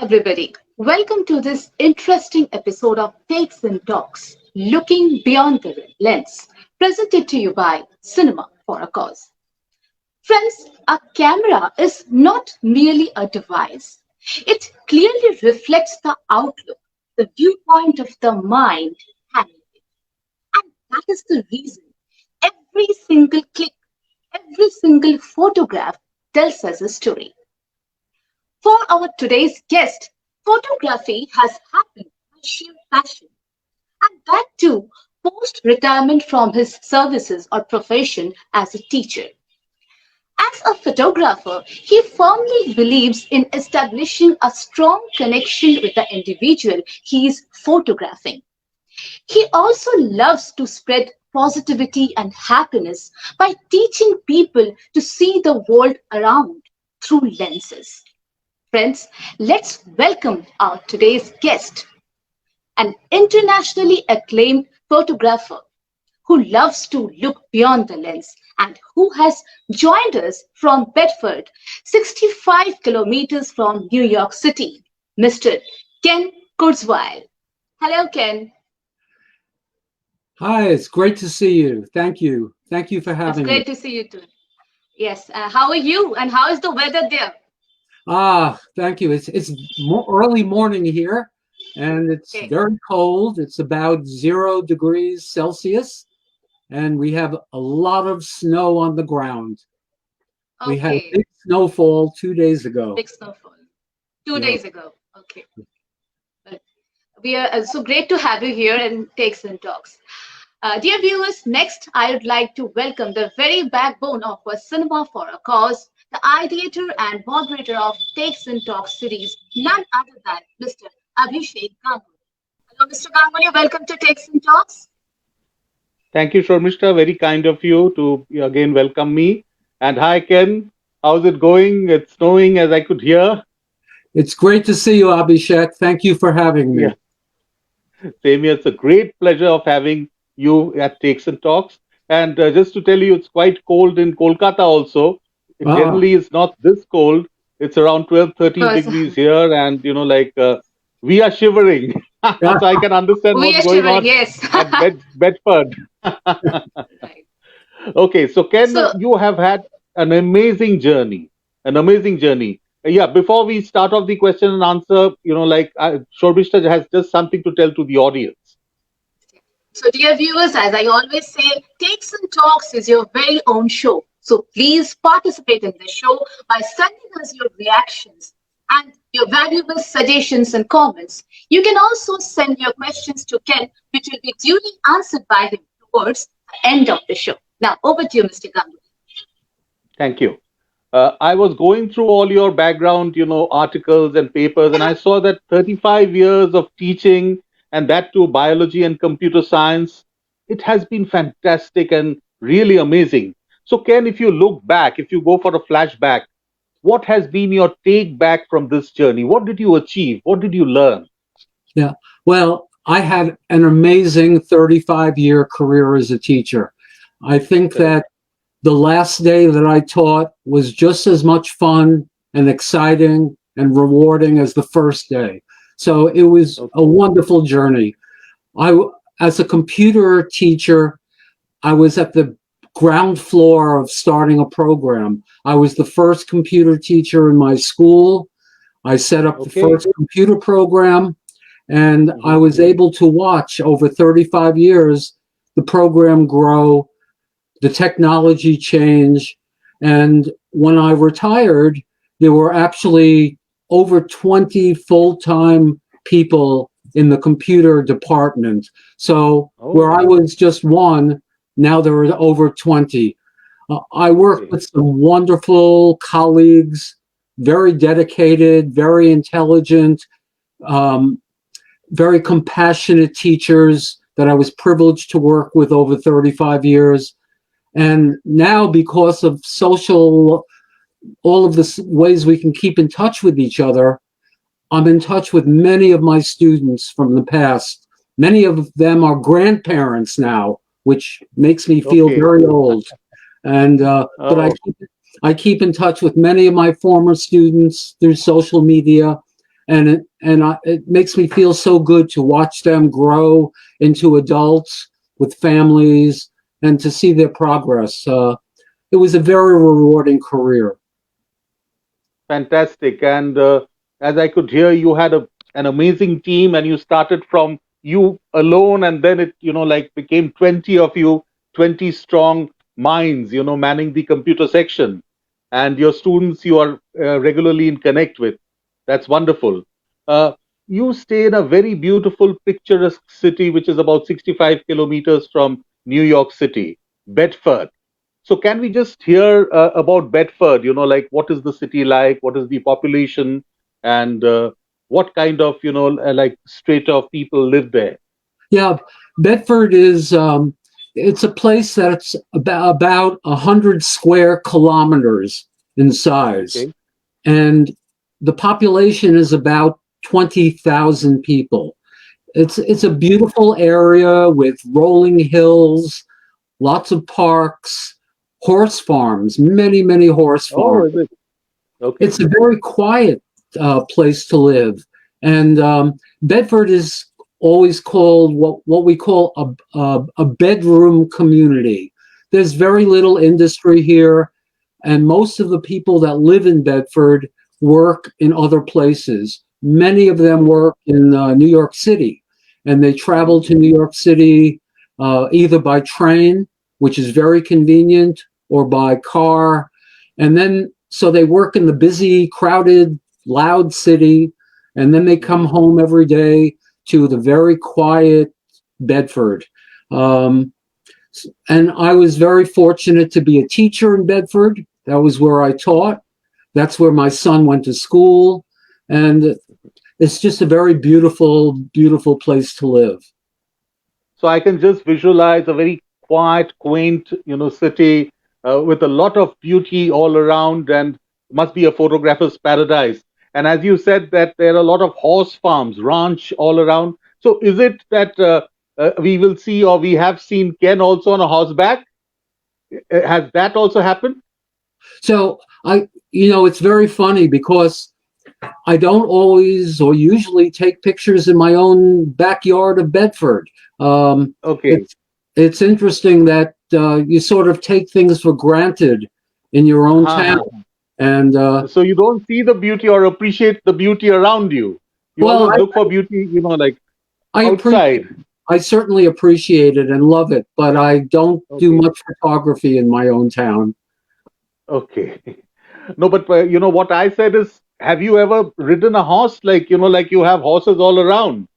everybody. Welcome to this interesting episode of Takes and Talks, Looking Beyond the Lens, presented to you by Cinema for a Cause. Friends, a camera is not merely a device. It clearly reflects the outlook, the viewpoint of the mind handling it. And that is the reason every single click, every single photograph tells us a story. For our today's guest, photography has happened by sheer passion, and that too post retirement from his services or profession as a teacher. As a photographer, he firmly believes in establishing a strong connection with the individual he is photographing. He also loves to spread positivity and happiness by teaching people to see the world around through lenses. Friends, let's welcome our today's guest, an internationally acclaimed photographer who loves to look beyond the lens and who has joined us from Bedford, 65 kilometers from New York City, Mr. Ken Kurzweil. Hello, Ken. Hi, it's great to see you. Thank you. Thank you for It's having me. great to see you too. Yes, how are you and how is the weather there? Thank you. It's early morning here, and it's Okay, very cold. It's about 0 degrees Celsius, and we have a lot of snow on the ground. We had a okay, big snowfall 2 days ago. big snowfall. Two Yeah. days ago. Okay. Well, we are so great to have you here and Takes and Talks. Dear viewers, next I would like to welcome the very backbone of a Cinema for a Cause, the ideator and moderator of Takes and Talks series, none other than Mr. Abhishek Ganguly. Hello, Mr. Ganguly, welcome to Takes and Talks. Thank you, Shormishta. Very kind of you to again welcome me. And hi, Ken. How's it going? It's snowing, as I could hear. It's great to see you, Abhishek. Thank you for having Yeah, me. same here. It's a great pleasure of having you at Takes and Talks. And just to tell you, it's quite cold in Kolkata also. It Ah, generally is not this cold. It's around 12, Of 13 course, degrees here. And, we are shivering. yeah. So I can understand we what's are going shivering, on yes. at Bedford. Right. Okay, so Ken, So, you have had an amazing journey, an amazing journey. Yeah, before we start off the question and answer, Shobhishta has just something to tell to the audience. So, dear viewers, as I always say, Takes and Talks is your very own show. So, please participate in the show by sending us your reactions and your valuable suggestions and comments. You can also send your questions to Ken, which will be duly answered by him towards the end of the show. Now, over to you, Mr. Ganguly. Thank you. I was going through all your background, articles and papers, and I saw that 35 years of teaching, and that too biology and computer science. It has been fantastic and really amazing. So, Ken, if you look back, if you go for a flashback, what has been your take back from this journey? What did you achieve? What did you learn? Yeah. Well, I had an amazing 35-year career as a teacher. I think Correct. that the last day that I taught was just as much fun and exciting and rewarding as the first day. So it was a Okay. wonderful journey. As a computer teacher, I was at the ground floor of starting a program. I was the first computer teacher in my school. I set up the Okay. first computer program, and I Hmm. was able to watch over 35 years the program grow, the technology change. And when I retired, there were actually over 20 full-time people in the computer department. So where Oh, I was just one, now there are over 20. I worked okay. with some wonderful colleagues, very dedicated, very intelligent, um, very compassionate teachers that I was privileged to work with over 35 years. And now, because of social, all of the ways we can keep in touch with each other, I'm in touch with many of my students from the past. Many of them are grandparents now, which makes me feel Okay. very old. And but Oh, I keep in touch with many of my former students through social media, and it makes me feel so good to watch them grow into adults with families and to see their progress. It was a very rewarding career. Fantastic. And as I could hear, you had an amazing team, and you started from you alone, and then it, like became 20 of you, 20 strong minds, manning the computer section. And your students you are regularly in connect with. That's wonderful. Uh, you stay in a very beautiful, picturesque city, which is about 65 kilometers from New York City, Bedford. So can we just hear about Bedford? Like what is the city like? What is the population? And what kind of, like strata of people live there? Yeah, Bedford is it's a place that's about 100 square kilometers in size, Okay. and the population is about 20,000 people. It's a beautiful area with rolling hills, lots of parks, horse farms, many horse Oh, farms. is it? Okay. It's a very quiet place to live, and Bedford is always called what we call a bedroom community. There's very little industry here, and most of the people that live in Bedford work in other places. Many of them work in New York City, and they travel to New York City either by train, which is very convenient, or by car. And then, so they work in the busy, crowded, loud city, and then they come home every day to the very quiet Bedford. Um, and I was very fortunate to be a teacher in Bedford. That was where I taught. That's where my son went to school. And it's just a very beautiful place to live. So I can just visualize a very quiet, quaint, city with a lot of beauty all around, and must be a photographer's paradise. And as you said, that there are a lot of horse farms, ranch all around. So is it that we will see, or we have seen Ken also on a horseback? Has that also happened? So it's very funny because I don't always or usually take pictures in my own backyard of Bedford. Okay. It's interesting that you sort of take things for granted in your own Ha, town. ha. And So you don't see the beauty or appreciate the beauty around you. You well, always look for beauty, like I appreciate, outside. I certainly appreciate it and love it, but I don't do Okay. much photography in my own town. Okay. No, but what I said is, have you ever ridden a horse? Like, like you have horses all around.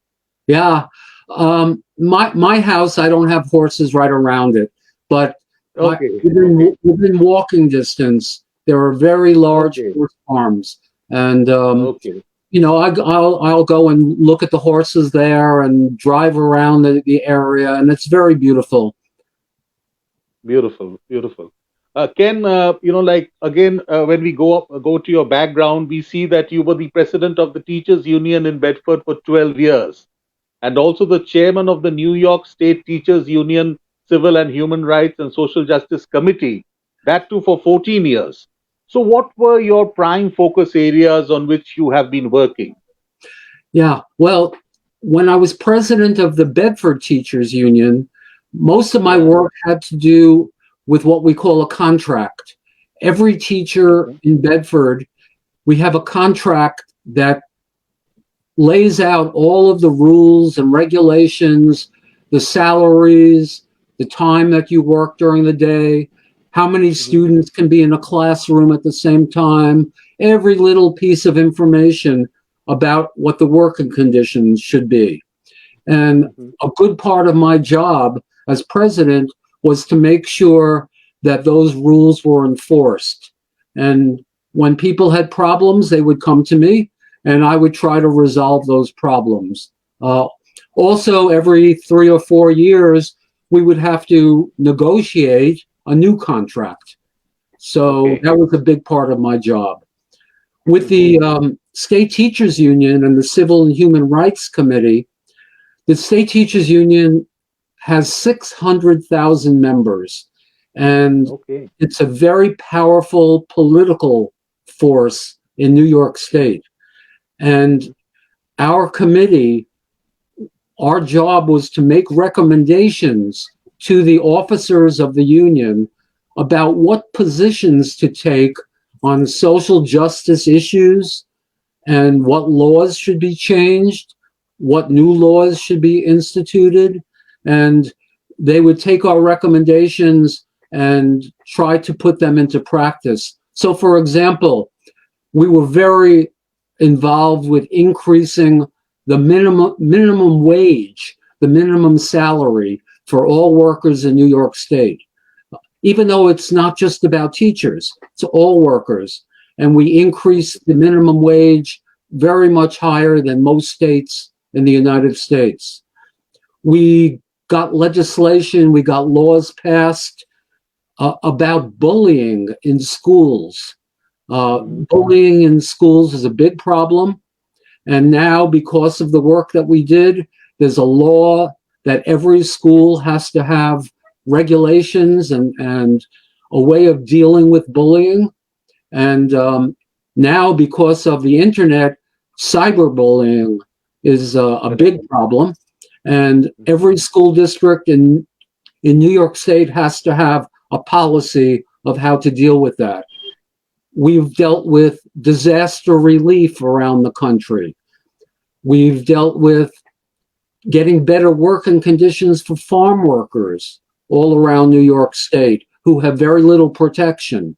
Yeah, my house, I don't have horses right around it, but Okay. Okay. within walking distance, there are very large Okay. horse farms, and Okay. I'll go and look at the horses there and drive around the area, and it's very beautiful. Beautiful. Beautiful. Ken, like again, when we go to your background, we see that you were the president of the Teachers Union in Bedford for 12 years, and also the chairman of the New York State Teachers Union Civil and Human Rights and Social Justice Committee, that too for 14 years. So, what were your prime focus areas on which you have been working? Yeah, well, when I was president of the Bedford Teachers Union, most of my Yeah. work had to do with what we call a contract. Every teacher Okay. in Bedford, we have a contract that lays out all of the rules and regulations, the salaries, the time that you work during the day, how many Mhm. students can be in a classroom at the same time, every little piece of information about what the working conditions should be. And Mhm. a good part of my job as president was to make sure that those rules were enforced. And when people had problems, they would come to me and I would try to resolve those problems. Also, every 3 or 4 years, we would have to negotiate a new contract. So Okay. that was a big part of my job. With Mhm. the State Teachers Union and the Civil and Human Rights Committee, the State Teachers Union has 600,000 members, and Okay. it's a very powerful political force in New York State. And our committee, our job was to make recommendations to the officers of the union about what positions to take on social justice issues and what laws should be changed, what new laws should be instituted, and they would take our recommendations and try to put them into practice. So, for example, we were very involved with increasing the minimum wage, the minimum salary for all workers in New York State. Even though it's not just about teachers, it's all workers. And we increased the minimum wage very much higher than most states in the United States. We got legislation, we got laws passed about bullying in schools. Bullying in schools is a big problem. And now, because of the work that we did, there's a law that every school has to have regulations and a way of dealing with bullying. And now, because of the internet, cyberbullying is a big problem. And every school district in New York State has to have a policy of how to deal with that. We've dealt with disaster relief around the country. We've dealt with getting better working conditions for farm workers all around New York State who have very little protection.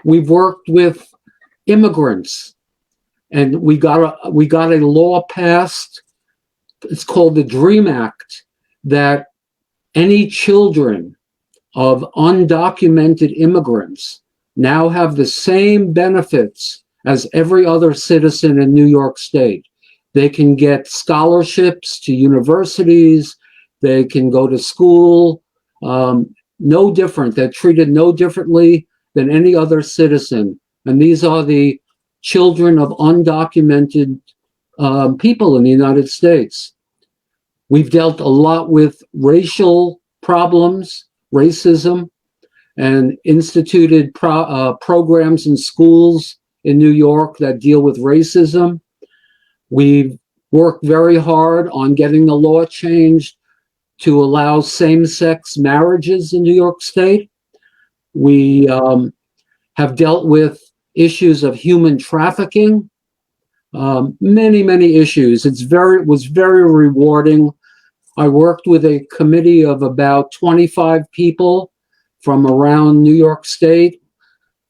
We've worked with immigrants, and we got a law passed. It's called the DREAM Act, that any children of undocumented immigrants now have the same benefits as every other citizen in New York State. They can get scholarships to universities, they can go to school, no different. They're treated no differently than any other citizen. And these are the children of undocumented people in the United States. We've dealt a lot with racial problems, racism, and instituted programs in schools in New York that deal with racism. We've worked very hard on getting the law changed to allow same-sex marriages in New York State. We have dealt with issues of human trafficking, many issues. It was very rewarding. I worked with a committee of about 25 people from around New York State,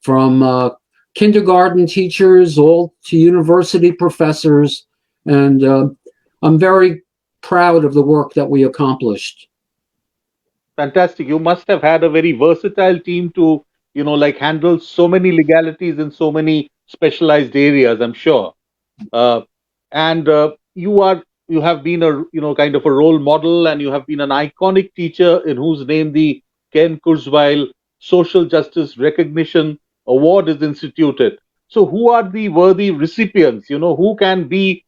from kindergarten teachers all to university professors, and I'm very proud of the work that we accomplished. Fantastic. You must have had a very versatile team to, handle so many legalities in so many specialized areas, I'm sure. And you have been a, kind of a role model, and you have been an iconic teacher in whose name the Ken Kurzweil Social Justice Recognition Award is instituted. So who are the worthy recipients? Who can be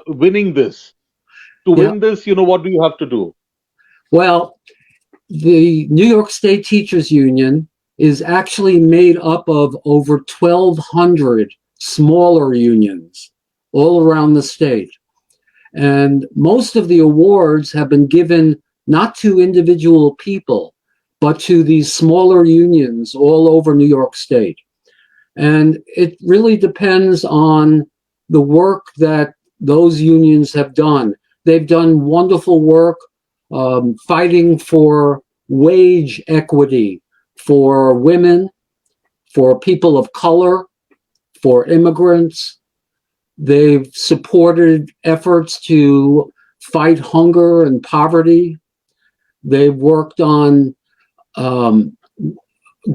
winning this? To win this, what do you have to do? Well, the New York State Teachers Union is actually made up of over 1,200 smaller unions all around the state. And most of the awards have been given not to individual people, but to these smaller unions all over New York State. And it really depends on the work that those unions have done. They've done wonderful work fighting for wage equity for women, for people of color, for immigrants. They've supported efforts to fight hunger and poverty. They've worked on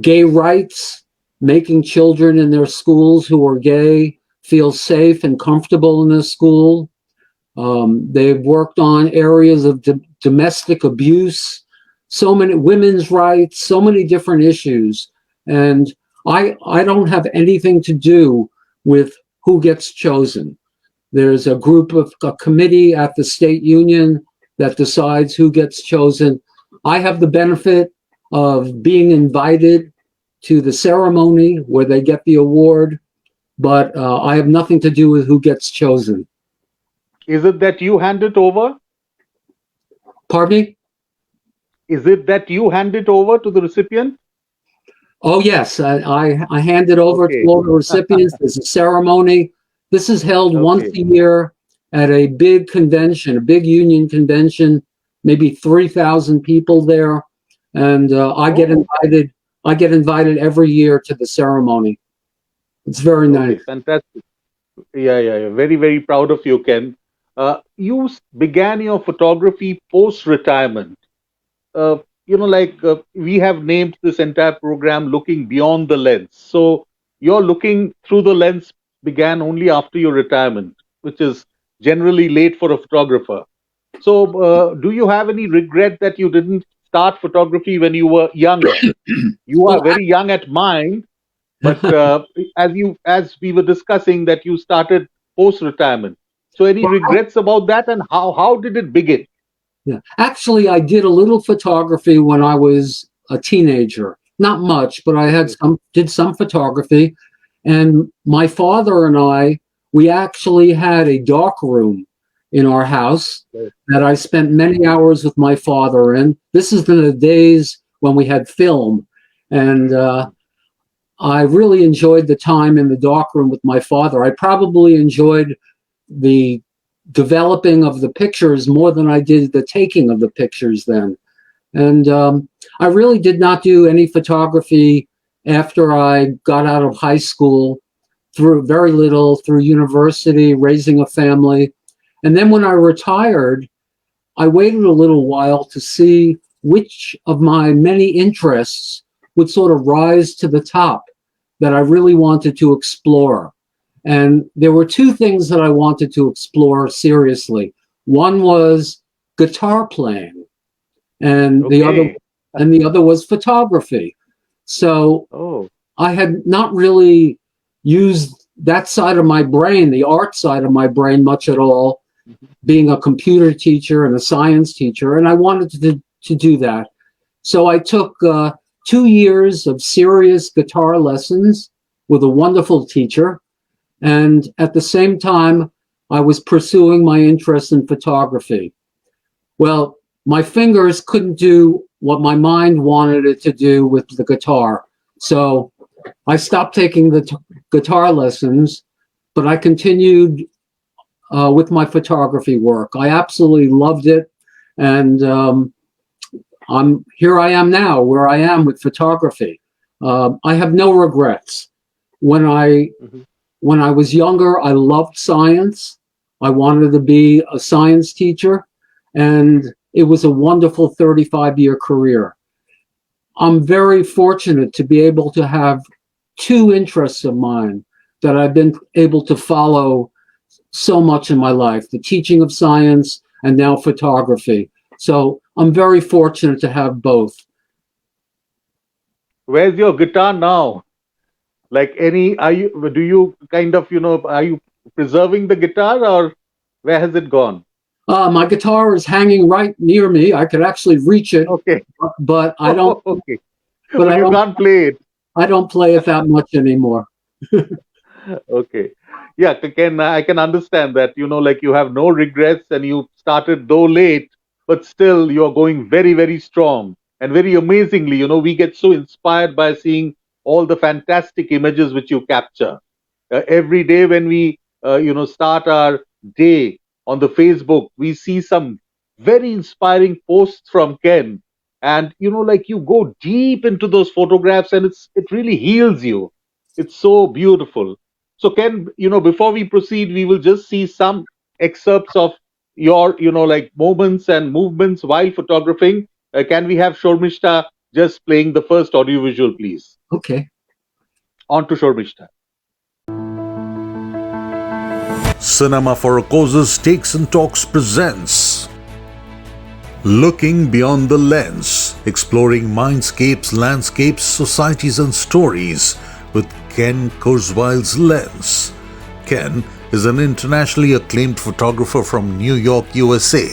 gay rights, making children in their schools who are gay feel safe and comfortable in their school. They've worked on areas of domestic abuse, so many women's rights, so many different issues. And I don't have anything to do with who gets chosen. There's a committee at the state union that decides who gets chosen. I have the benefit of being invited to the ceremony where they get the award, but I have nothing to do with who gets chosen. Is it that you hand it over? Pardon me? Is it that you hand it over to the recipient? Oh, yes. I hand it over to Okay. all the recipients. There's a ceremony. This is held once Okay. a year at a big convention, a big union convention, maybe 3,000 people there. And I get Oh, invited. I get invited every year to the ceremony. It's very okay. nice. Fantastic. Yeah, yeah, yeah. Very, very proud of you, Ken. You began your photography post retirement. uh, we have named this entire program Looking Beyond the Lens. So your looking through the lens began only after your retirement, which is generally late for a photographer. So do you have any regret that you didn't start photography when you were younger? You are Well, very young at mind, but as we were discussing that you started post retirement. So any well, regrets about that, and how did it begin? yeah. Actually, I did a little photography when I was a teenager. Not much, but I had did some photography. And my father and I, we actually had a dark room in our house that I spent many hours with my father in. This is in the days when we had film. And I really enjoyed the time in the dark room with my father. I probably enjoyed the developing of the pictures more than I did the taking of the pictures then. And I really did not do any photography after I got out of high school, through very little, through university, raising a family. And then when I retired, I waited a little while to see which of my many interests would sort of rise to the top that I really wanted to explore. And there were two things that I wanted to explore seriously. One was guitar playing, and Okay. the other was photography. So Oh. I had not really used that side of my brain, the art side of my brain, much at all, being a computer teacher and a science teacher, and I wanted to do that. So I took 2 years of serious guitar lessons with a wonderful teacher. And at the same time, I was pursuing my interest in photography. Well, my fingers couldn't do what my mind wanted it to do with the guitar. So I stopped taking the guitar lessons, but I continued with my photography work. I absolutely loved it. And I am now where I am with photography. I have no regrets. When I Mhm. when I was younger, I loved science. I wanted to be a science teacher, and it was a wonderful 35-year career. I'm very fortunate to be able to have two interests of mine that I've been able to follow so much in my life, the teaching of science and now photography. So I'm very fortunate to have both. Where's your guitar now? Like any, do you kind of, are you preserving the guitar, or where has it gone? My guitar is hanging right near me. I could actually reach it, Okay. but Okay. but But you can't play it. I don't play it that much anymore. Okay. Yeah, I can understand that, like you have no regrets and you started though late, but still you're going very, very strong and very amazingly. We get so inspired by seeing all the fantastic images which you capture. Every day when we, start our day on the Facebook, we see some very inspiring posts from Ken. And, like you go deep into those photographs and it really heals you. It's so beautiful. So, Ken, before we proceed, we will just see some excerpts of your, like moments and movements while photographing. Can we have Shormishta just playing the first audiovisual, please? Okay. On to Shormishta. Cinema for a Causes Takes and Talks presents Looking Beyond the Lens, exploring mindscapes, landscapes, societies and stories with Ken Kurzweil's lens. Ken is an internationally acclaimed photographer from New York, USA.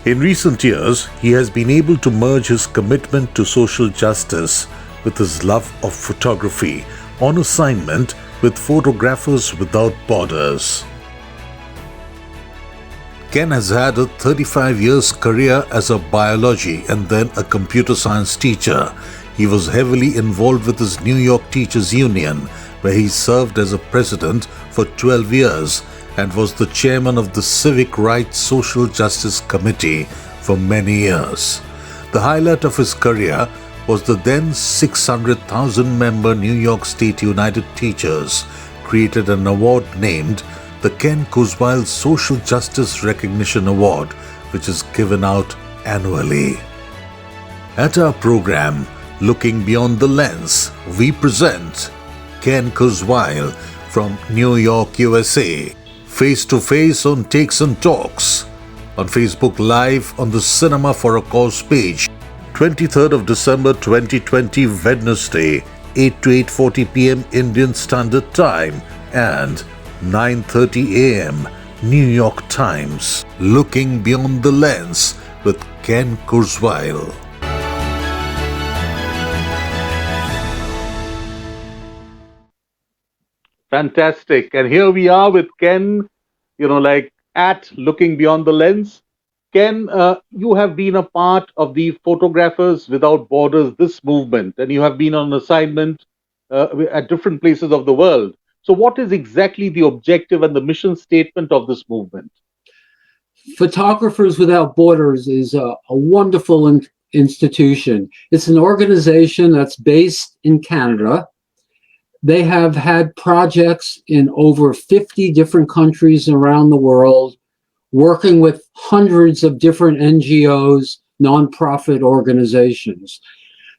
In recent years, he has been able to merge his commitment to social justice with his love of photography on assignment with Photographers Without Borders. Ken has had a 35 years career as a biology and then a computer science teacher. He was heavily involved with his New York Teachers Union, where he served as a president for 12 years and was the chairman of the Civic Rights Social Justice Committee for many years. The highlight of his career was the then 600,000 member New York State United Teachers created an award named the Ken Kurzweil Social Justice Recognition Award, which is given out annually. At our program, Looking Beyond the Lens, we present Ken Kurzweil from New York, USA, face to face on Takes and Talks, on Facebook Live on the Cinema for a Cause page, 23rd of December 2020, Wednesday, 8 to 8:40 p.m. Indian Standard Time and 9:30 a.m. New York Times. Looking Beyond the Lens with Ken Kurzweil. Fantastic. And here we are with Ken, at Looking Beyond the Lens. Ken, you have been a part of the Photographers Without Borders, this movement, and you have been on assignment at different places of the world. So what is exactly the objective and the mission statement of this movement? Photographers Without Borders is a wonderful institution. It's an organization that's based in Canada. They have had projects in over 50 different countries around the world, working with hundreds of different NGOs, nonprofit organizations.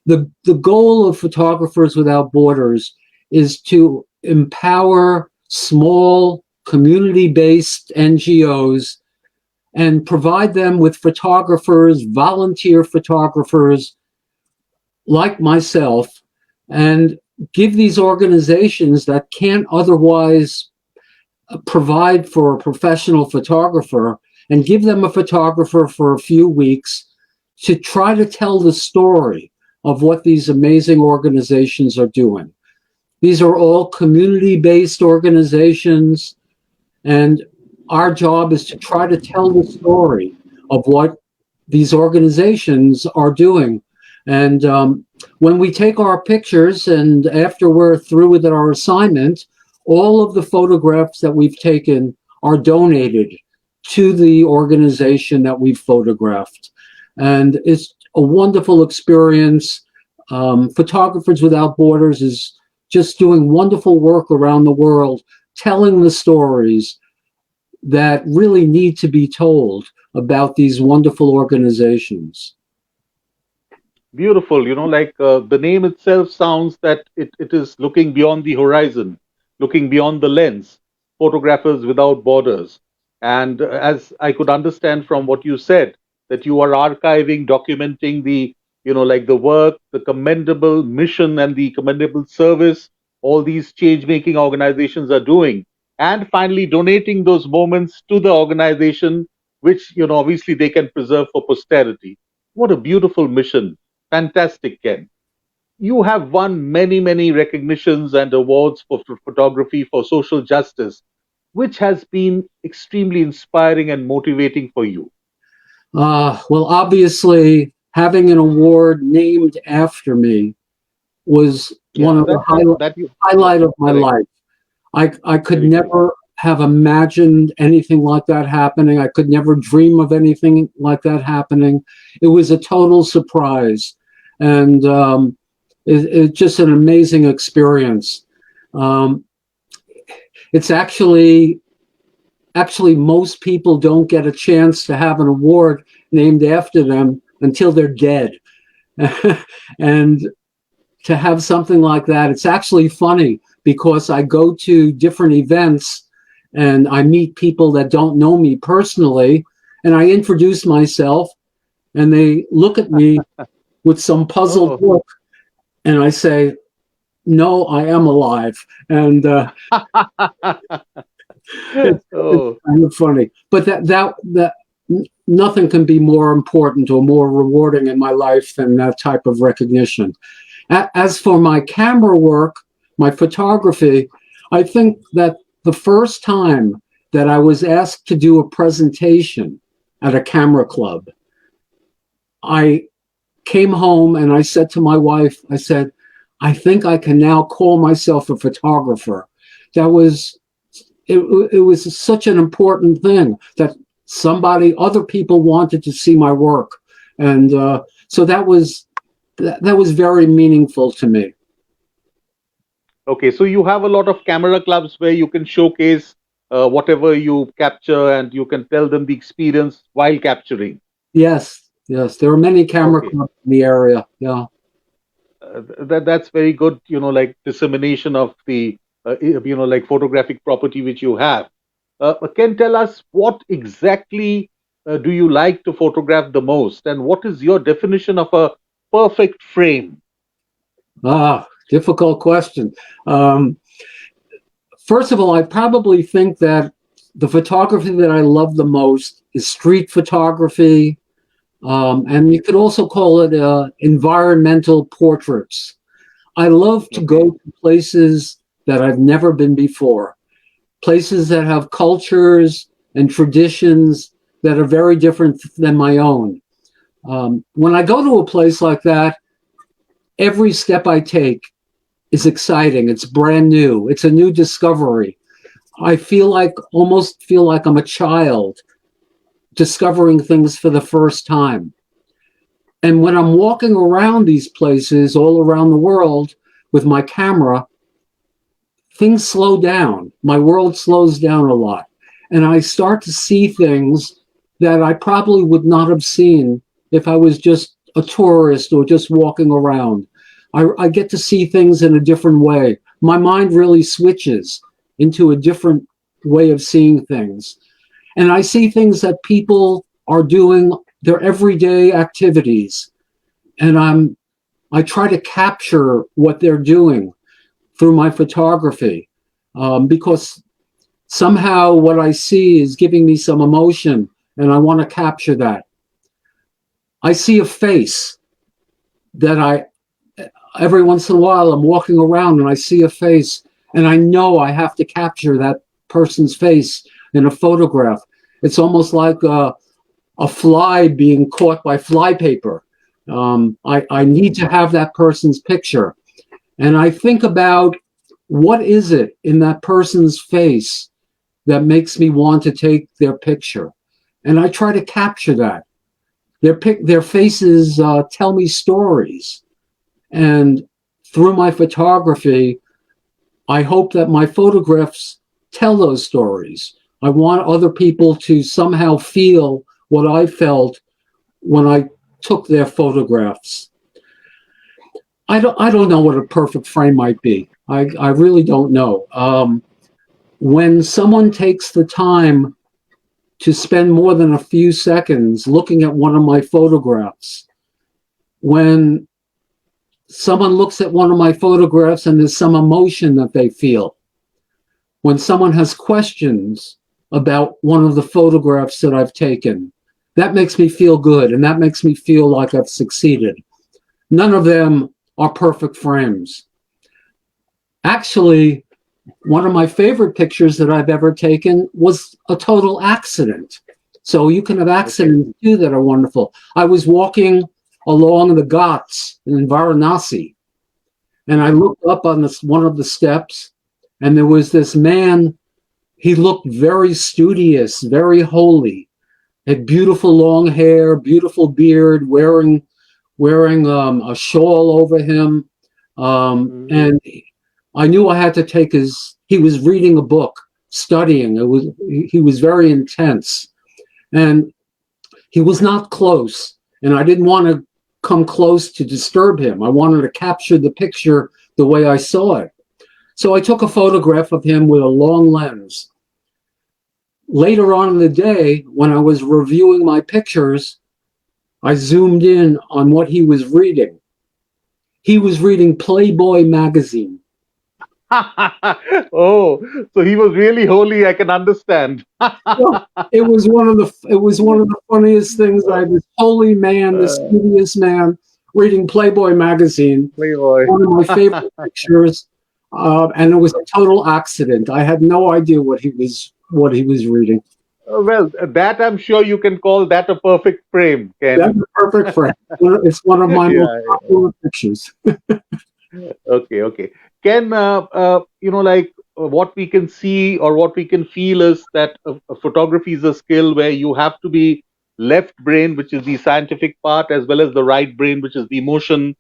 The goal of Photographers Without Borders is to empower small community-based NGOs and provide them with photographers, volunteer photographers like myself, and give these organizations that can't otherwise provide for a professional photographer, and give them a photographer for a few weeks to try to tell the story of what these amazing organizations are doing. These are all community-based organizations, and our job is to try to tell the story of what these organizations are doing. And when we take our pictures and after we're through with our assignment, all of the photographs that we've taken are donated to the organization that we've photographed. And it's a wonderful experience. Photographers Without Borders is just doing wonderful work around the world, telling the stories that really need to be told about these wonderful organizations. Beautiful. The name itself sounds that it is looking beyond the horizon, looking beyond the lens, Photographers Without Borders. And as I could understand from what you said, that you are archiving, documenting the work, the commendable mission and the commendable service all these change-making organizations are doing, and finally donating those moments to the organization, which, obviously they can preserve for posterity. What a beautiful mission. Fantastic, Ken. You have won many, many recognitions and awards for photography for social justice. Which has been extremely inspiring and motivating for you? Well, obviously, having an award named after me was one of the highlight of my life. I could never have imagined anything like that happening. I could never dream of anything like that happening. It was a total surprise, and it's just an amazing experience. It's actually most people don't get a chance to have an award named after them until they're dead. And to have something like that, it's actually funny because I go to different events and I meet people that don't know me personally, and I introduce myself and they look at me with some puzzled look, and I say, "No, I am alive." And it's kind of funny, but that nothing can be more important or more rewarding in my life than that type of recognition. As for my camera work, my photography, I think that the first time that I was asked to do a presentation at a camera club. I came home and I said to my wife, I said, I think I can now call myself a photographer. That was, it was such an important thing that other people wanted to see my work. And so that was very meaningful to me. Okay, so you have a lot of camera clubs where you can showcase whatever you capture and you can tell them the experience while capturing. Yes, there are many camera Okay. clubs in the area. Yeah. That's very good, like dissemination of the, like photographic property which you have. Can tell us what exactly do you like to photograph the most, and what is your definition of a perfect frame? Difficult question. First of all, I probably think that the photography that I love the most is street photography. And you could also call it environmental portraits. I love to go to places that I've never been before, places that have cultures and traditions that are very different than my own. When I go to a place like that, every step I take is exciting. It's brand new. It's a new discovery. I almost feel like I'm a child discovering things for the first time. And when I'm walking around these places all around the world with my camera, things slow down. My world slows down a lot. And I start to see things that I probably would not have seen if I was just a tourist or just walking around. I get to see things in a different way. My mind really switches into a different way of seeing things. And I see things that people are doing, their everyday activities. And I try to capture what they're doing through my photography, because somehow what I see is giving me some emotion, and I want to capture that. I see a face that every once in a while I'm walking around and I see a face, and I know I have to capture that person's face in a photograph. It's almost like a fly being caught by flypaper. I need to have that person's picture. And I think about what is it in that person's face that makes me want to take their picture. And I try to capture that. Their faces tell me stories. And through my photography, I hope that my photographs tell those stories. I want other people to somehow feel what I felt when I took their photographs. I don't know what a perfect frame might be. I really don't know. When someone takes the time to spend more than a few seconds looking at one of my photographs, when someone looks at one of my photographs and there's some emotion that they feel, when someone has questions about one of the photographs that I've taken, that makes me feel good, and that makes me feel like I've succeeded. None of them are perfect frames. Actually, one of my favorite pictures that I've ever taken was a total accident. So you can have accidents too that are wonderful. I was walking along the Ghats in Varanasi, and I looked up on one of the steps, and there was this man. He looked very studious, very holy, had beautiful long hair, beautiful beard, wearing a shawl over him, and I knew I had to take he was reading a book, studying. He was very intense, and he was not close, and I didn't want to come close to disturb him. I wanted to capture the picture the way I saw it. So I took a photograph of him with a long lens. Later on in the day, when I was reviewing my pictures, I zoomed in on what he was reading. He was reading Playboy magazine. Oh, so he was really holy. I can understand. Well, it was one of the funniest things. I this holy man, this studious man, reading Playboy magazine. Playboy. One of my favorite pictures, and it was a total accident. I had no idea what he was what he was reading. Well, that I'm sure you can call that a perfect frame, That's Ken. a perfect frame. It's one of my most Yeah. popular pictures. Okay, okay. Ken, what we can see or what we can feel is that photography is a skill where you have to be left brain, which is the scientific part, as well as the right brain, which is the emotional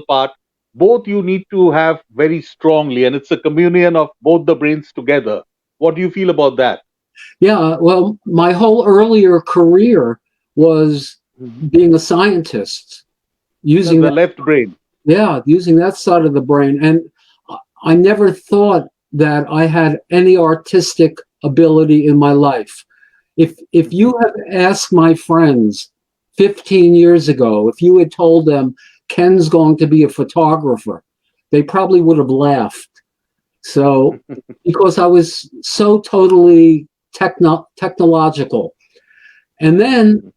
part. Both you need to have very strongly, and it's a communion of both the brains together. What do you feel about that? Yeah, well, my whole earlier career was Mhm. being a scientist, using The that, left brain. yeah, using that side of the brain. And I never thought that I had any artistic ability in my life. If Mhm. you have asked my friends 15 years ago, if you had told them Ken's going to be a photographer, they probably would have laughed. So, because I was so totally technological. And then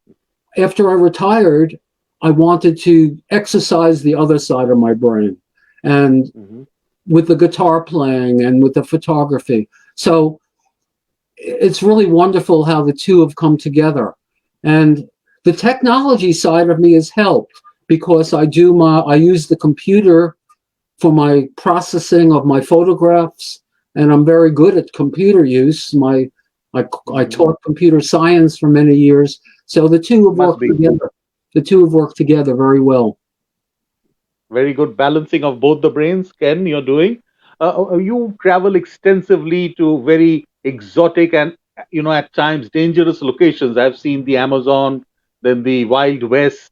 after I retired, I wanted to exercise the other side of my brain, and Mhm. with the guitar playing and with the photography. So it's really wonderful how the two have come together. And the technology side of me has helped because I use the computer for my processing of my photographs, and I'm very good at computer use. I Mhm. taught computer science for many years, so the two have Must worked be. together. The two have worked together very well. Very good balancing of both the brains, Ken, you're doing. You travel extensively to very exotic and, at times dangerous locations. I've seen the Amazon, then the Wild West.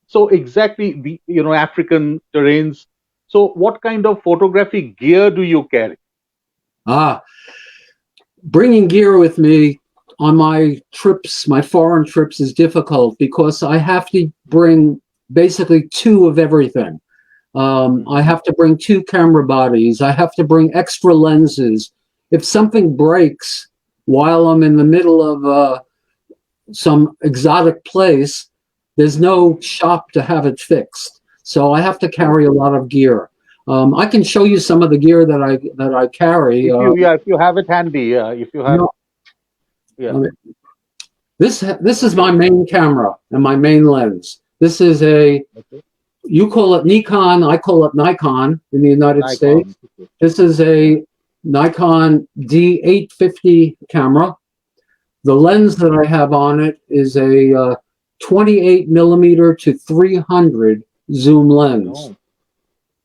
So exactly the, African terrains. So what kind of photographic gear do you carry? Ah, bringing gear with me on my trips, my foreign trips, is difficult because I have to bring basically two of everything. I Mhm. have to bring two camera bodies. I have to bring extra lenses. If something breaks while I'm in the middle of some exotic place, there's no shop to have it fixed. So I have to carry a lot of gear. I can show you some of the gear that I carry. If you have it handy, yeah, if you have, No, yeah. I mean, this is my Okay. main camera and my main lens. This is a, Okay. you call it Nikon, I call it Nikon in the United Nikon. States. This is Yeah. a Nikon D850 camera. The lens that I have on it is a 28 millimeter to 300 zoom lens. Oh.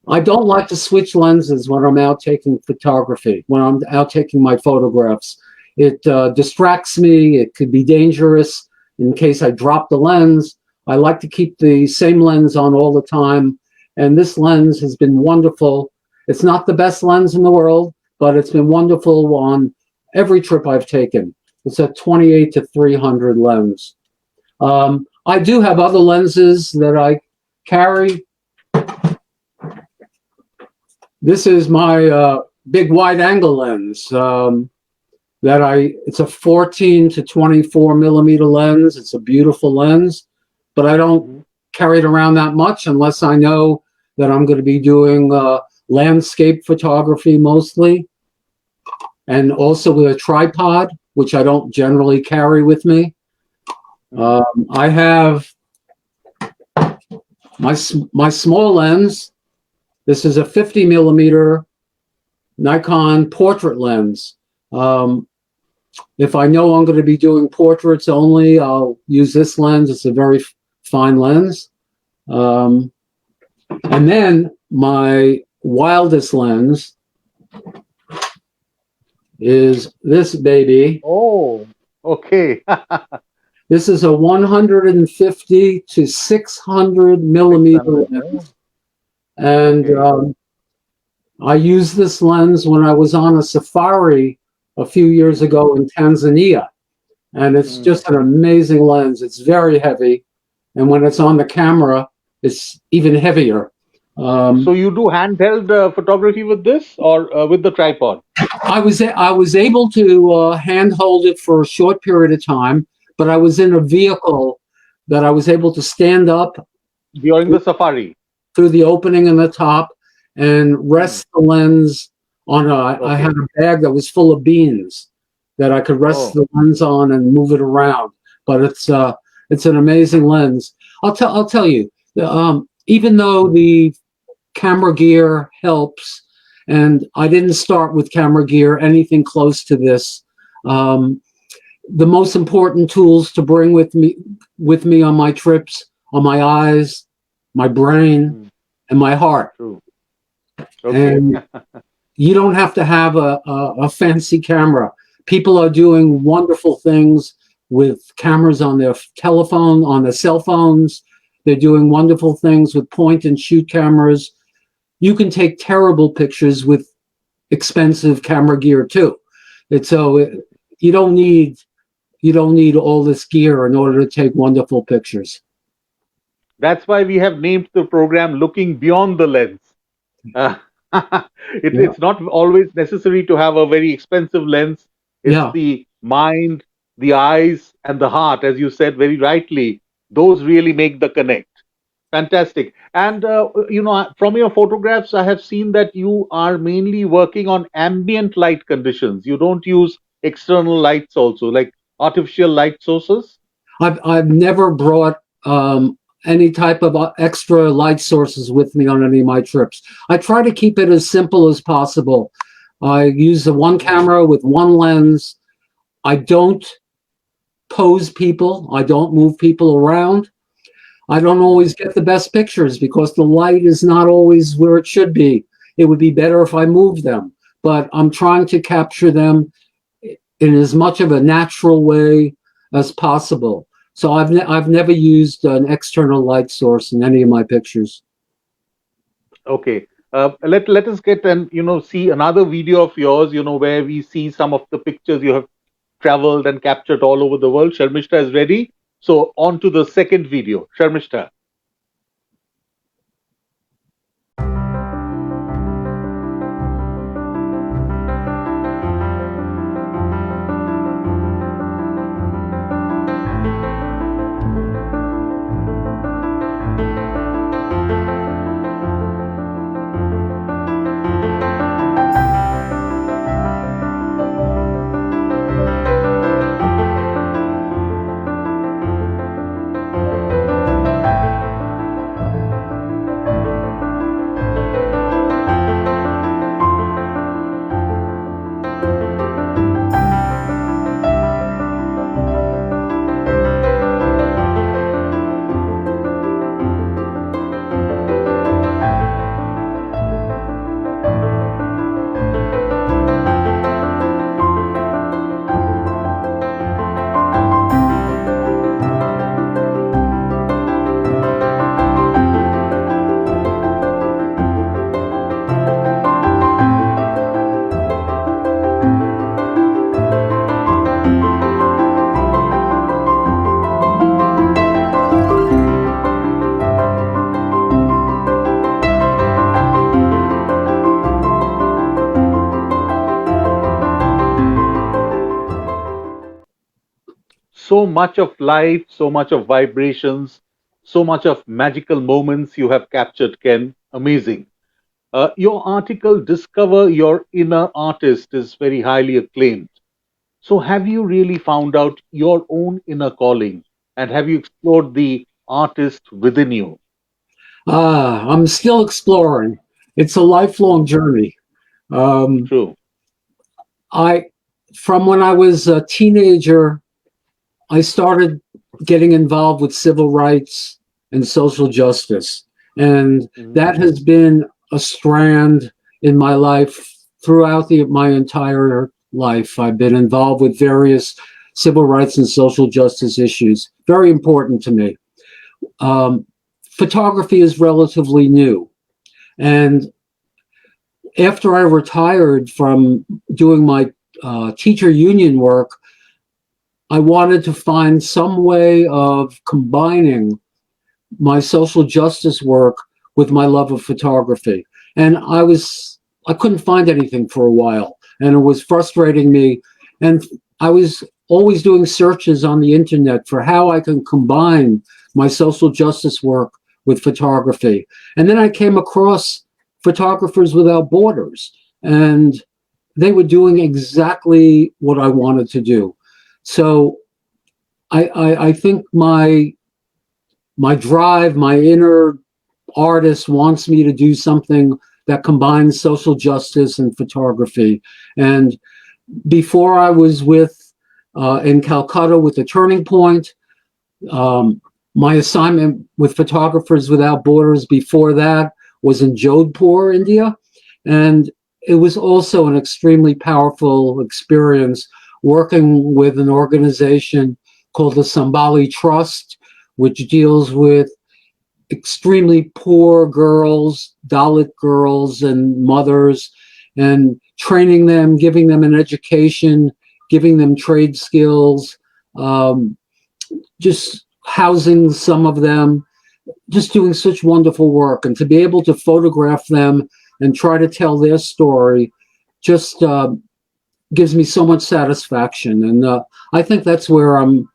I Oh. don't like to switch lenses when I'm out taking photography, when I'm out taking my photographs. It distracts me. It could be dangerous in case I drop the lens. I like to keep the same lens on all the time. And this lens has been wonderful. It's not the best lens in the world, but it's been wonderful on every trip I've taken. It's a 28 to 300 lens. I do have other lenses that I carry. This is my big wide angle lens it's a 14 to 24 millimeter lens. It's a beautiful lens, but I don't Mhm. carry it around that much unless I know that I'm going to be doing landscape photography mostly, and also with a tripod, which I don't generally carry with me. Mhm. I have my small lens. This is a 50 millimeter Nikon portrait lens. Um, if I know I'm going to be doing portraits only, I'll use this lens. It's a very fine lens. Um, and then my wildest lens is this baby. Oh, okay. This is a 150 to 600 millimeter 600. Oh, lens. And okay. I used this lens when I was on a safari a few years Mhm. ago in Tanzania. And it's Mm. just an amazing lens. It's very heavy. And when it's on the camera, it's even heavier. So Um, you do handheld photography with this or with the tripod I was able to hand hold it for a short period of time, but I was in a vehicle that I was able to stand up during the safari? through the opening in the top and Mm. rest the lens I Okay. had a bag that was full of beans that I could rest Oh, the lens on and move it around. But it's an amazing lens. I'll tell you. Even though the camera gear helps, and I didn't start with camera gear anything close to this. Um, the most important tools to bring with me on my trips are my eyes, my brain, mm, and my heart. true. Okay. And you don't have to have a fancy camera. People are doing wonderful things with cameras on their telephone, on their cell phones. They're doing wonderful things with point and shoot cameras. You can take terrible pictures with expensive camera gear too. It's so you don't need all this gear in order to take wonderful pictures. That's why we have named the program Looking Beyond the Lens. Uh, Yeah, it's not always necessary to have a very expensive lens. It's yeah. the mind, the eyes, and the heart, as you said very rightly. Those really make the connect. Fantastic. And, from your photographs, I have seen that you are mainly working on ambient light conditions. You don't use external lights also, like artificial light sources. I've never brought any type of extra light sources with me on any of my trips. I try to keep it as simple as possible. I use the one Mhm. camera with one lens. I don't pose people. I don't move people around. I don't always get the best pictures because the light is not always where it should be. It would be better if I moved them, but I'm trying to capture them in as much of a natural way as possible. So I've never used an external light source in any of my pictures. Okay. Let us get and see another video of yours. Where we see some of the pictures you have traveled and captured all over the world. Sharmishta is ready. So on to the second video. Sharmishta. So much of light, so much of vibrations, so much of magical moments you have captured, Ken. Amazing. Your article, Discover Your Inner Artist, is very highly acclaimed. So, have you really found out your own inner calling? And have you explored the artist within you? I'm still exploring. It's a lifelong Mhm. journey. Um, True. I, from when I was a teenager, I started getting involved with civil rights and social justice. And Mhm. that has been a strand in my life throughout my entire life. I've been involved with various civil rights and social justice issues. Very important to me. Um, Photography is relatively new. And after I retired from doing my teacher union work, I wanted to find some way of combining my social justice work with my love of photography. And I couldn't find anything for a while, and it was frustrating me. And I was always doing searches on the internet for how I can combine my social justice work with photography. And then I came across Photographers Without Borders. and they were doing exactly what I wanted to do. So I think my drive, my inner artist wants me to do something that combines social justice and photography. And before I was in Calcutta with the Turning Point, my assignment with Photographers Without Borders before that was in Jodhpur, India. And it was also an extremely powerful experience working with an organization called the Sambali Trust, which deals with extremely poor girls, Dalit girls and mothers, and training them, giving them an education, giving them trade skills, just housing some of them, just doing such wonderful work. And to be able to photograph them and try to tell their story just gives me so much satisfaction. And I think that's where I'm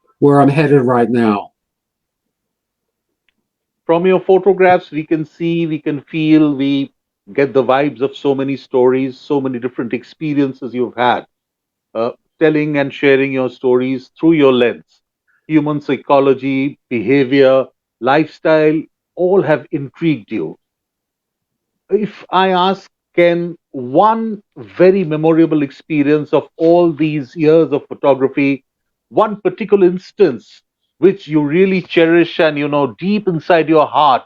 headed right now. From your photographs, we can see, we can feel, we get the vibes of so many stories, so many different experiences you've had, telling and sharing your stories through your lens. Human psychology, behavior, lifestyle, all have intrigued you. If I ask, Ken, one very memorable experience of all these years of photography, one particular instance which you really cherish and you know deep inside your heart,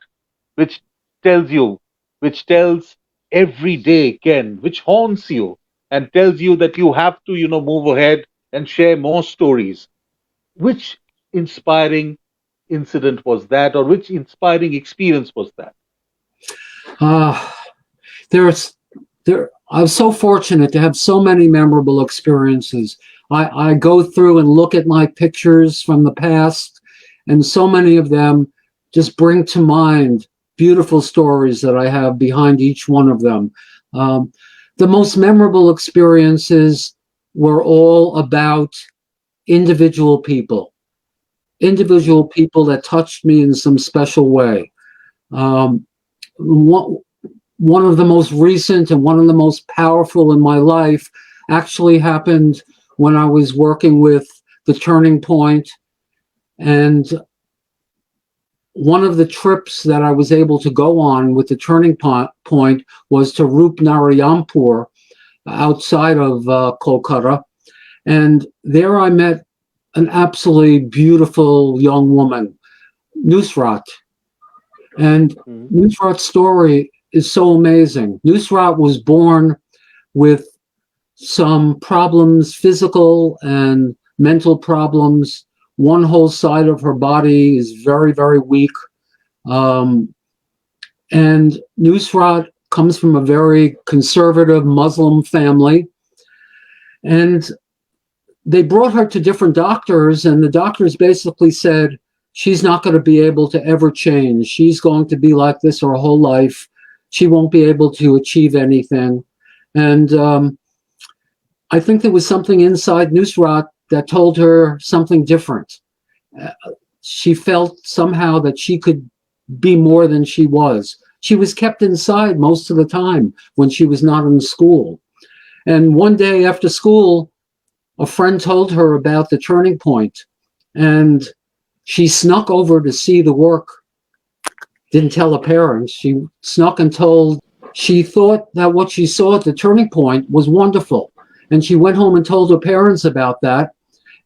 which tells you, which tells every day, Ken, which haunts you and tells you that you have to, you know, move ahead and share more stories. Which inspiring incident was that, or which inspiring experience was that? Uh, there's I'm so fortunate to have so many memorable experiences. I go through and look at my pictures from the past, and so many of them just bring to mind beautiful stories that I have behind each one of them. The most memorable experiences were all about individual people that touched me in some special way. Um, one of the most recent and one of the most powerful in my life actually happened when I was working with the Turning Point. And one of the trips that I was able to go on with the Turning Point was to Rupnarayampur outside of Kolkata. And there I met an absolutely beautiful young woman, Nusrat. And Nusrat's story is so amazing. Nusrat was born with some problems, physical and mental problems. One whole side of her body is very, very weak. And Nusrat comes from a very conservative Muslim family. And they brought her to different doctors, and the doctors basically said, she's not going to be able to ever change. She's going to be like this her whole life. She won't be able to achieve anything. And I think there was something inside Nusrat that told her something different. She felt somehow that she could be more than she was. She was kept inside most of the time when she was not in school. And one day after school, a friend told her about the Turning Point, and she snuck over to see the work. Didn't tell her parents. She snuck and told. She thought that what she saw at the Turning Point was wonderful. And she went home and told her parents about that.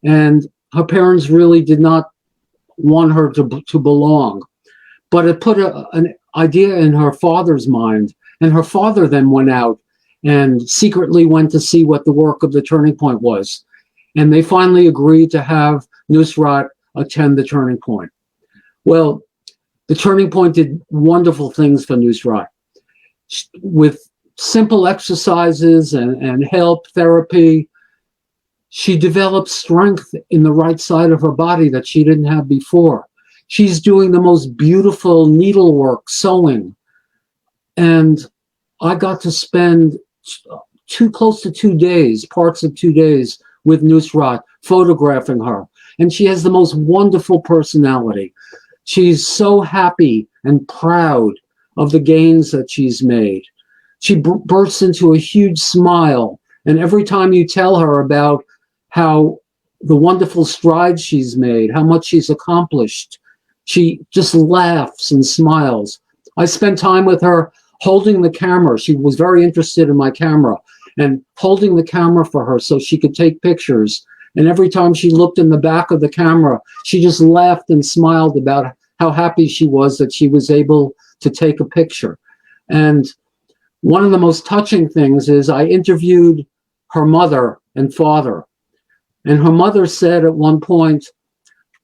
And her parents really did not want her to belong. But it put an idea in her father's mind. And her father then went out and secretly went to see what the work of the Turning Point was. And they finally agreed to have Nusrat attend the Turning Point. Well, the Turning Point did wonderful things for Nusrat. With simple exercises and help, therapy, she developed strength in the right side of her body that she didn't have before. She's doing the most beautiful needlework, sewing. And I got to spend close to 2 days, parts of 2 days, with Nusrat, photographing her. And she has the most wonderful personality. She's so happy and proud of the gains that she's made. she bursts into a huge smile. And every time you tell her about how the wonderful strides she's made, how much she's accomplished, she just laughs and smiles. I spent time with her holding the camera. She was very interested in my camera and holding the camera for her so she could take pictures. And every time she looked in the back of the camera, she just laughed and smiled about how happy she was that she was able to take a picture. And one of the most touching things is I interviewed her mother and father. And her mother said at one point,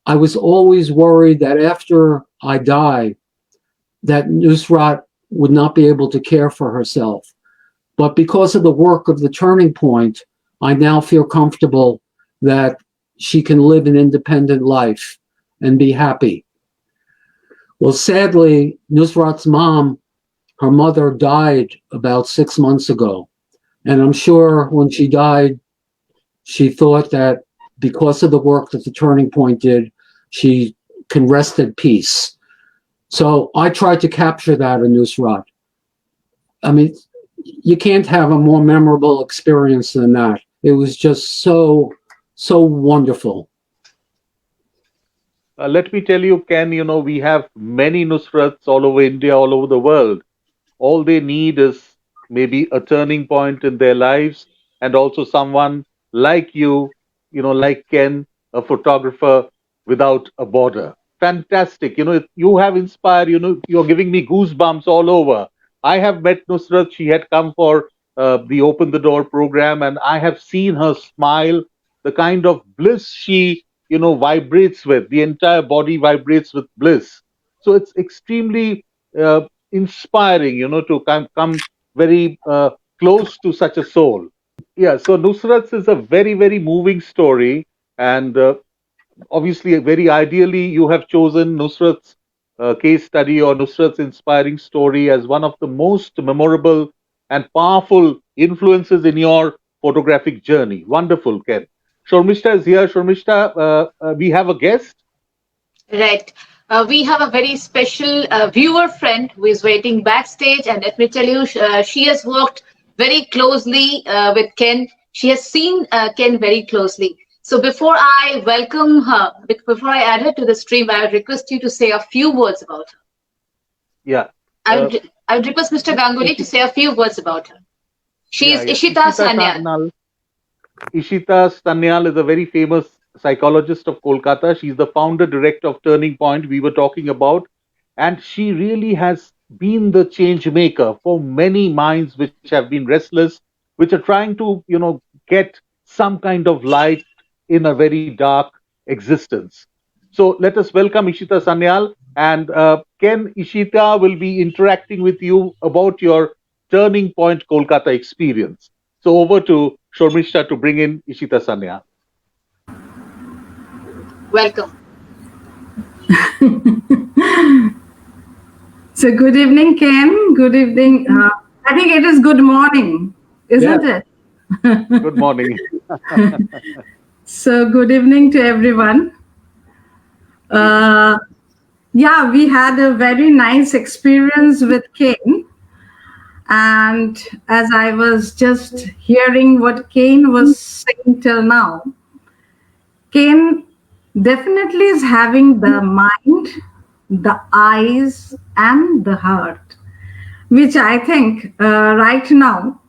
I was always worried that after I die, that Nusrat would not be able to care for herself. But because of the work of the Turning Point, I now feel comfortable that she can live an independent life and be happy. Well, sadly, Nusrat's mom, her mother, died about 6 months ago. And I'm sure when she died, she thought that because of the work that the Turning Point did, she can rest at peace. So I tried to capture that in Nusrat. I mean, you can't have a more memorable experience than that. It was just so wonderful. Let me tell you, Ken, we have many Nusrats all over India, all over the world. All they need is maybe a turning point in their lives, and also someone like you, like Ken, a photographer without a border. Fantastic. You have inspired, you're giving me goosebumps all over. I have met Nusrat. She had come for the Open the Door program, and I have seen her smile, the kind of bliss she, vibrates with. The entire body vibrates with bliss. So it's extremely inspiring, to come very close to such a soul. Yeah, so Nusrat's is a very, very moving story. And obviously, very ideally, you have chosen Nusrat's case study or Nusrat's inspiring story as one of the most memorable and powerful influences in your photographic journey. Wonderful, Ken. Shormishta is here. Shormishta, we have a guest. Right. We have a very special viewer friend who is waiting backstage, and let me tell you, she has worked very closely with Ken. She has seen Ken very closely. So before I welcome her, before I add her to the stream, I would request you to say a few words about her. Yeah. I would request Mr. Ganguly to say a few words about her. She is Ishita Sanyal. Ishita Sanyal is a very famous psychologist of Kolkata. She's the founder director of Turning Point we were talking about. And she really has been the change maker for many minds which have been restless, which are trying to, get some kind of light in a very dark existence. So let us welcome Ishita Sanyal. And Ken, Ishita will be interacting with you about your Turning Point Kolkata experience. So over to Shormishta to bring in Ishita Sanyal. Welcome. So good evening, Ken. Good evening. I think it is good morning, isn't it? Good morning. So good evening to everyone. Yeah, we had a very nice experience with Ken. And as I was just hearing what Ken was saying till now, Ken definitely is having the mind, the eyes, and the heart, which I think right now,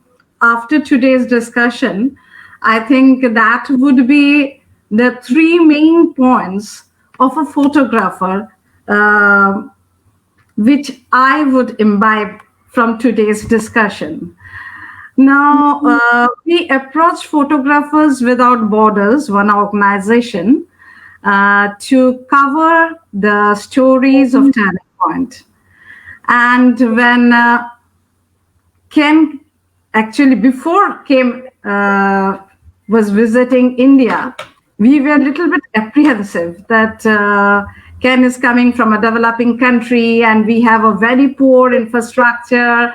after today's discussion, I think that would be the three main points of a photographer, which I would imbibe from today's discussion. Now, we approach Photographers Without Borders, one organization, to cover the stories of Turning Point. And when Ken, actually before Ken was visiting India, we were a little bit apprehensive that Ken is coming from a developing country and we have a very poor infrastructure,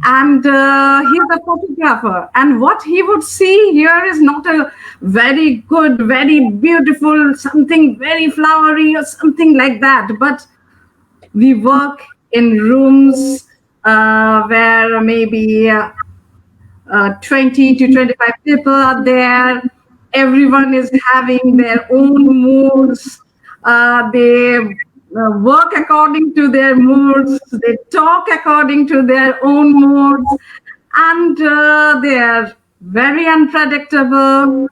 and he's a photographer, and what he would see here is not a very good, very beautiful, something very flowery or something like that, but we work in rooms where maybe 20 to 25 people are there. Everyone is having their own moods. They work according to their moods. They talk according to their own moods. And they are very unpredictable.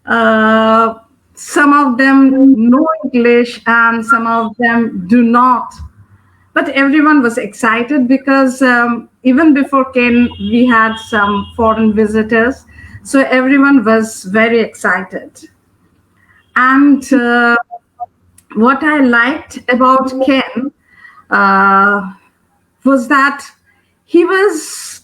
Uh, some of them know English and some of them do not. But everyone was excited because even before Ken, we had some foreign visitors. So everyone was very excited. And what I liked about Ken uh, was that he was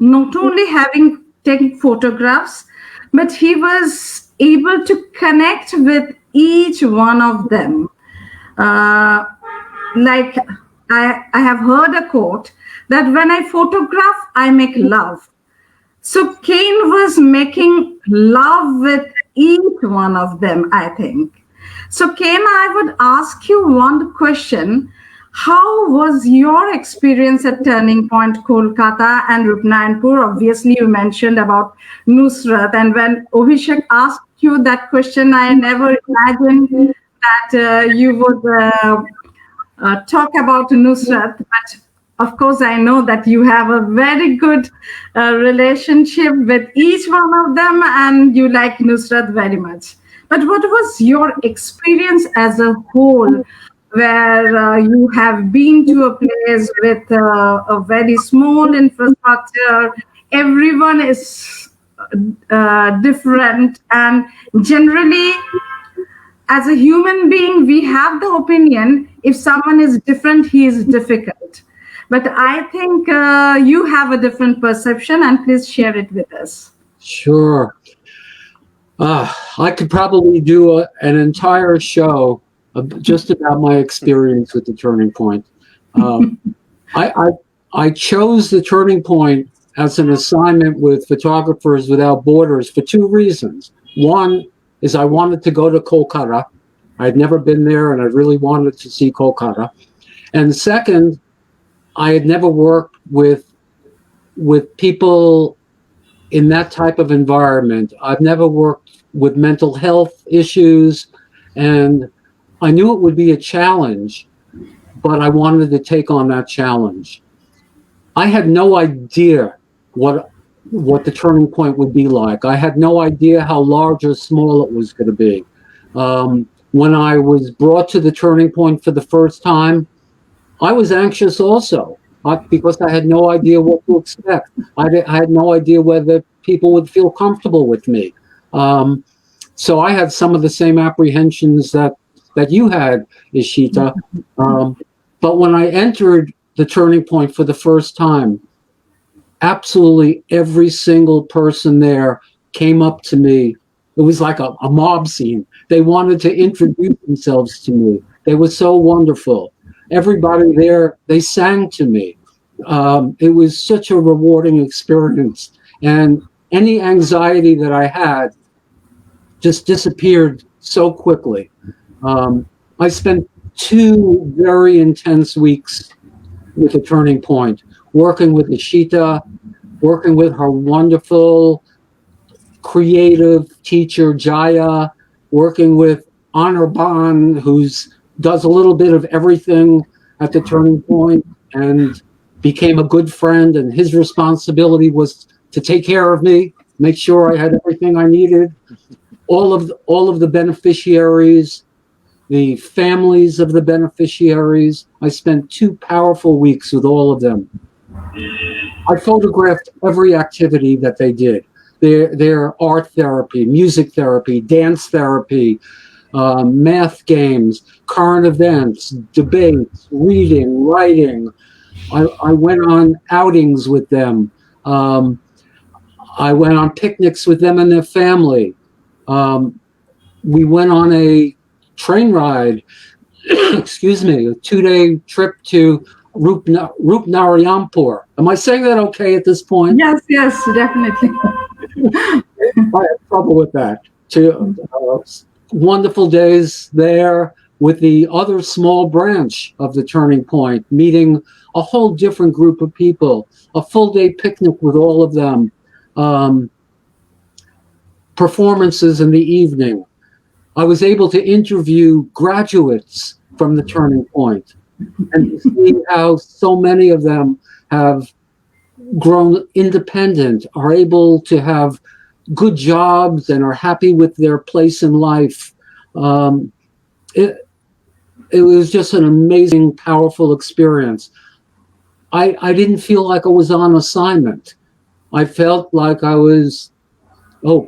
not only having taking photographs, but he was able to connect with each one of them. Uh, like I have heard a quote that when I photograph, I make love. So Cain was making love with each one of them, I think. So Cain, I would ask you one question. How was your experience at Turning Point, Kolkata and Rupnayanpur? Obviously, you mentioned about Nusrat. And when Abhishek asked you that question, I never imagined that you would talk about Nusrat, but of course, I know that you have a very good relationship with each one of them and you like Nusrat very much. But what was your experience as a whole, where you have been to a place with a very small infrastructure? Everyone is different, and generally, as a human being, we have the opinion if someone is different, he is difficult. But I think you have a different perception, and please share it with us. Sure. I could probably do an entire show just about my experience with the Turning Point. I chose the Turning Point as an assignment with Photographers Without Borders for two reasons. One is I wanted to go to Kolkata. I'd never been there, and I really wanted to see Kolkata. And second, I had never worked with people in that type of environment. I've never worked with mental health issues, and I knew it would be a challenge, but I wanted to take on that challenge. I had no idea what the Turning Point would be like. I had no idea how large or small it was going to be. When I was brought to the Turning Point for the first time, I was anxious also because I had no idea what to expect. I had no idea whether people would feel comfortable with me. So I had some of the same apprehensions that you had, Ishita. But when I entered the Turning Point for the first time, absolutely every single person there came up to me. It was like a mob scene. They wanted to introduce themselves to me. They were so wonderful. Everybody there, they sang to me. It was such a rewarding experience. And any anxiety that I had just disappeared so quickly. I spent 2 very intense weeks with the Turning Point, working with Ishita, working with her wonderful creative teacher Jaya, working with Anirban, who does a little bit of everything at the Turning Point and became a good friend, and his responsibility was to take care of me, make sure I had everything I needed. All of the beneficiaries, the families of the beneficiaries. I spent 2 powerful weeks with all of them. I photographed every activity that they did. Their art therapy, music therapy, dance therapy, math games, current events, debates, reading, writing. I went on outings with them. I went on picnics with them and their family. We went on a train ride, excuse me, a 2-day trip to Rupnayanpur. Am I saying that okay at this point? Yes, definitely. I had trouble with that. Wonderful days there. with the other small branch of the Turning Point, meeting a whole different group of people, a full day picnic with all of them, performances in the evening. I was able to interview graduates from the Turning Point and to see how so many of them have grown independent, are able to have good jobs and are happy with their place in life. It was just an amazing, powerful experience. I didn't feel like I was on assignment. I felt like I was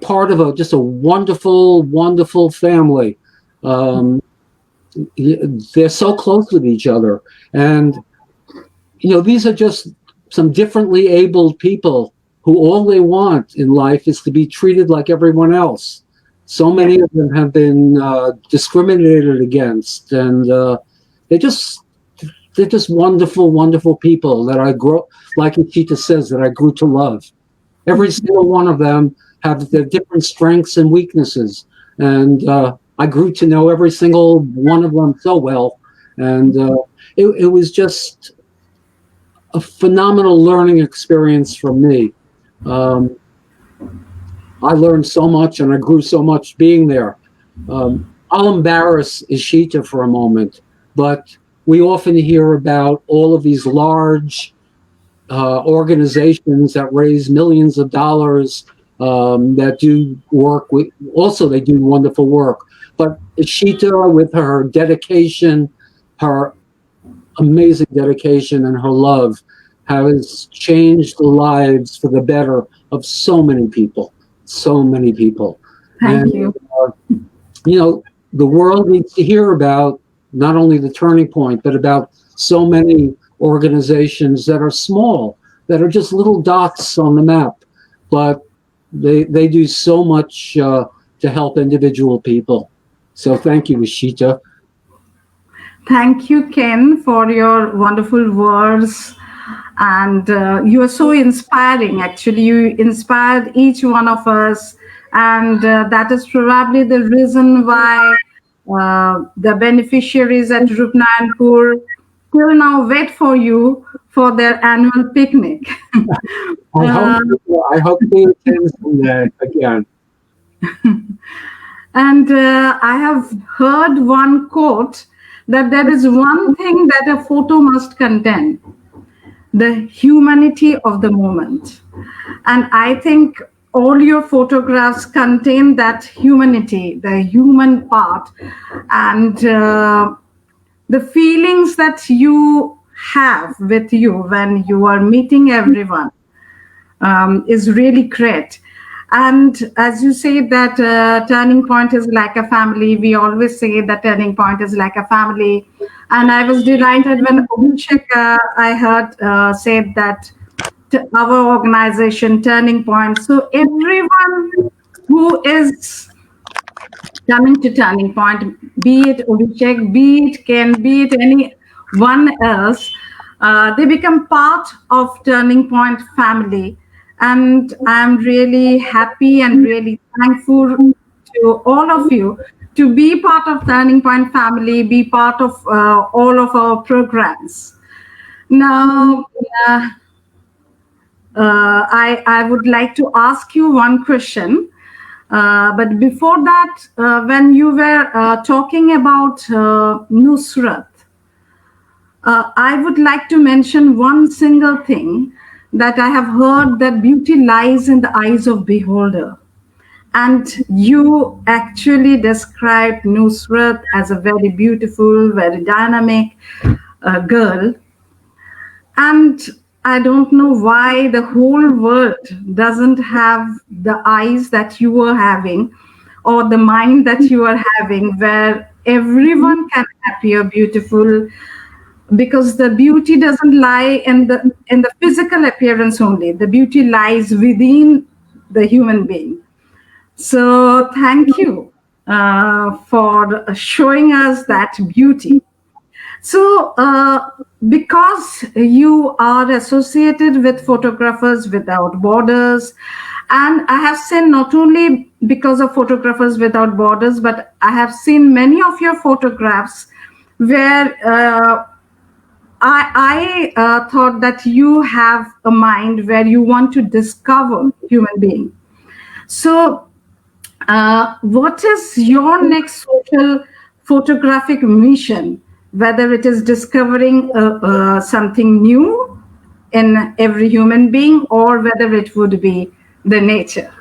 part of just a wonderful, wonderful family. They're so close with each other. And, these are just some differently abled people who all they want in life is to be treated like everyone else. So many of them have been discriminated against, and they're just wonderful, wonderful people that I grew, like Ishita says, that I grew to love. Every single one of them have their different strengths and weaknesses, and I grew to know every single one of them so well, and it was just a phenomenal learning experience for me. I learned so much and I grew so much being there. I'll embarrass Ishita for a moment, but we often hear about all of these large organizations that raise millions of dollars, that do work with, also they do wonderful work. But Ishita, with her dedication, her amazing dedication and her love, has changed the lives for the better of so many people. So many people. Thank you. The world needs to hear about not only the Turning Point, but about so many organizations that are small, that are just little dots on the map, but they do so much to help individual people. So thank you, Ishita. Thank you, Ken, for your wonderful words. And you are so inspiring. Actually, you inspired each one of us. And that is probably the reason why the beneficiaries at Rupnayanpur till now wait for you for their annual picnic. I hope they attend that again. And I have heard one quote that there is one thing that a photo must contain: the humanity of the moment. And I think all your photographs contain that humanity, the human part, and the feelings that you have with you when you are meeting everyone is really great. And as you say that Turning Point is like a family, we always say that Turning Point is like a family. And I was delighted when Abhishek, I heard said that our organization, Turning Point. So everyone who is coming to Turning Point, be it Abhishek, be it Ken, be it anyone else, they become part of Turning Point family. And I'm really happy and really thankful to all of you to be part of Turning Point family, be part of all of our programs. Now, I would like to ask you one question. But before that, when you were talking about Nusrat, I would like to mention one single thing, that I have heard that beauty lies in the eyes of beholder. And you actually described Nusrat as a very beautiful, very dynamic girl. And I don't know why the whole world doesn't have the eyes that you were having, or the mind that you are having, where everyone can appear beautiful, because the beauty doesn't lie in the physical appearance only. The beauty lies within the human being. So thank you for showing us that beauty. So because you are associated with Photographers Without Borders, And I have seen, not only because of Photographers Without Borders, but I have seen many of your photographs where I thought that you have a mind where you want to discover human being. So what is your next social photographic mission, whether it is discovering something new in every human being, or whether it would be the nature?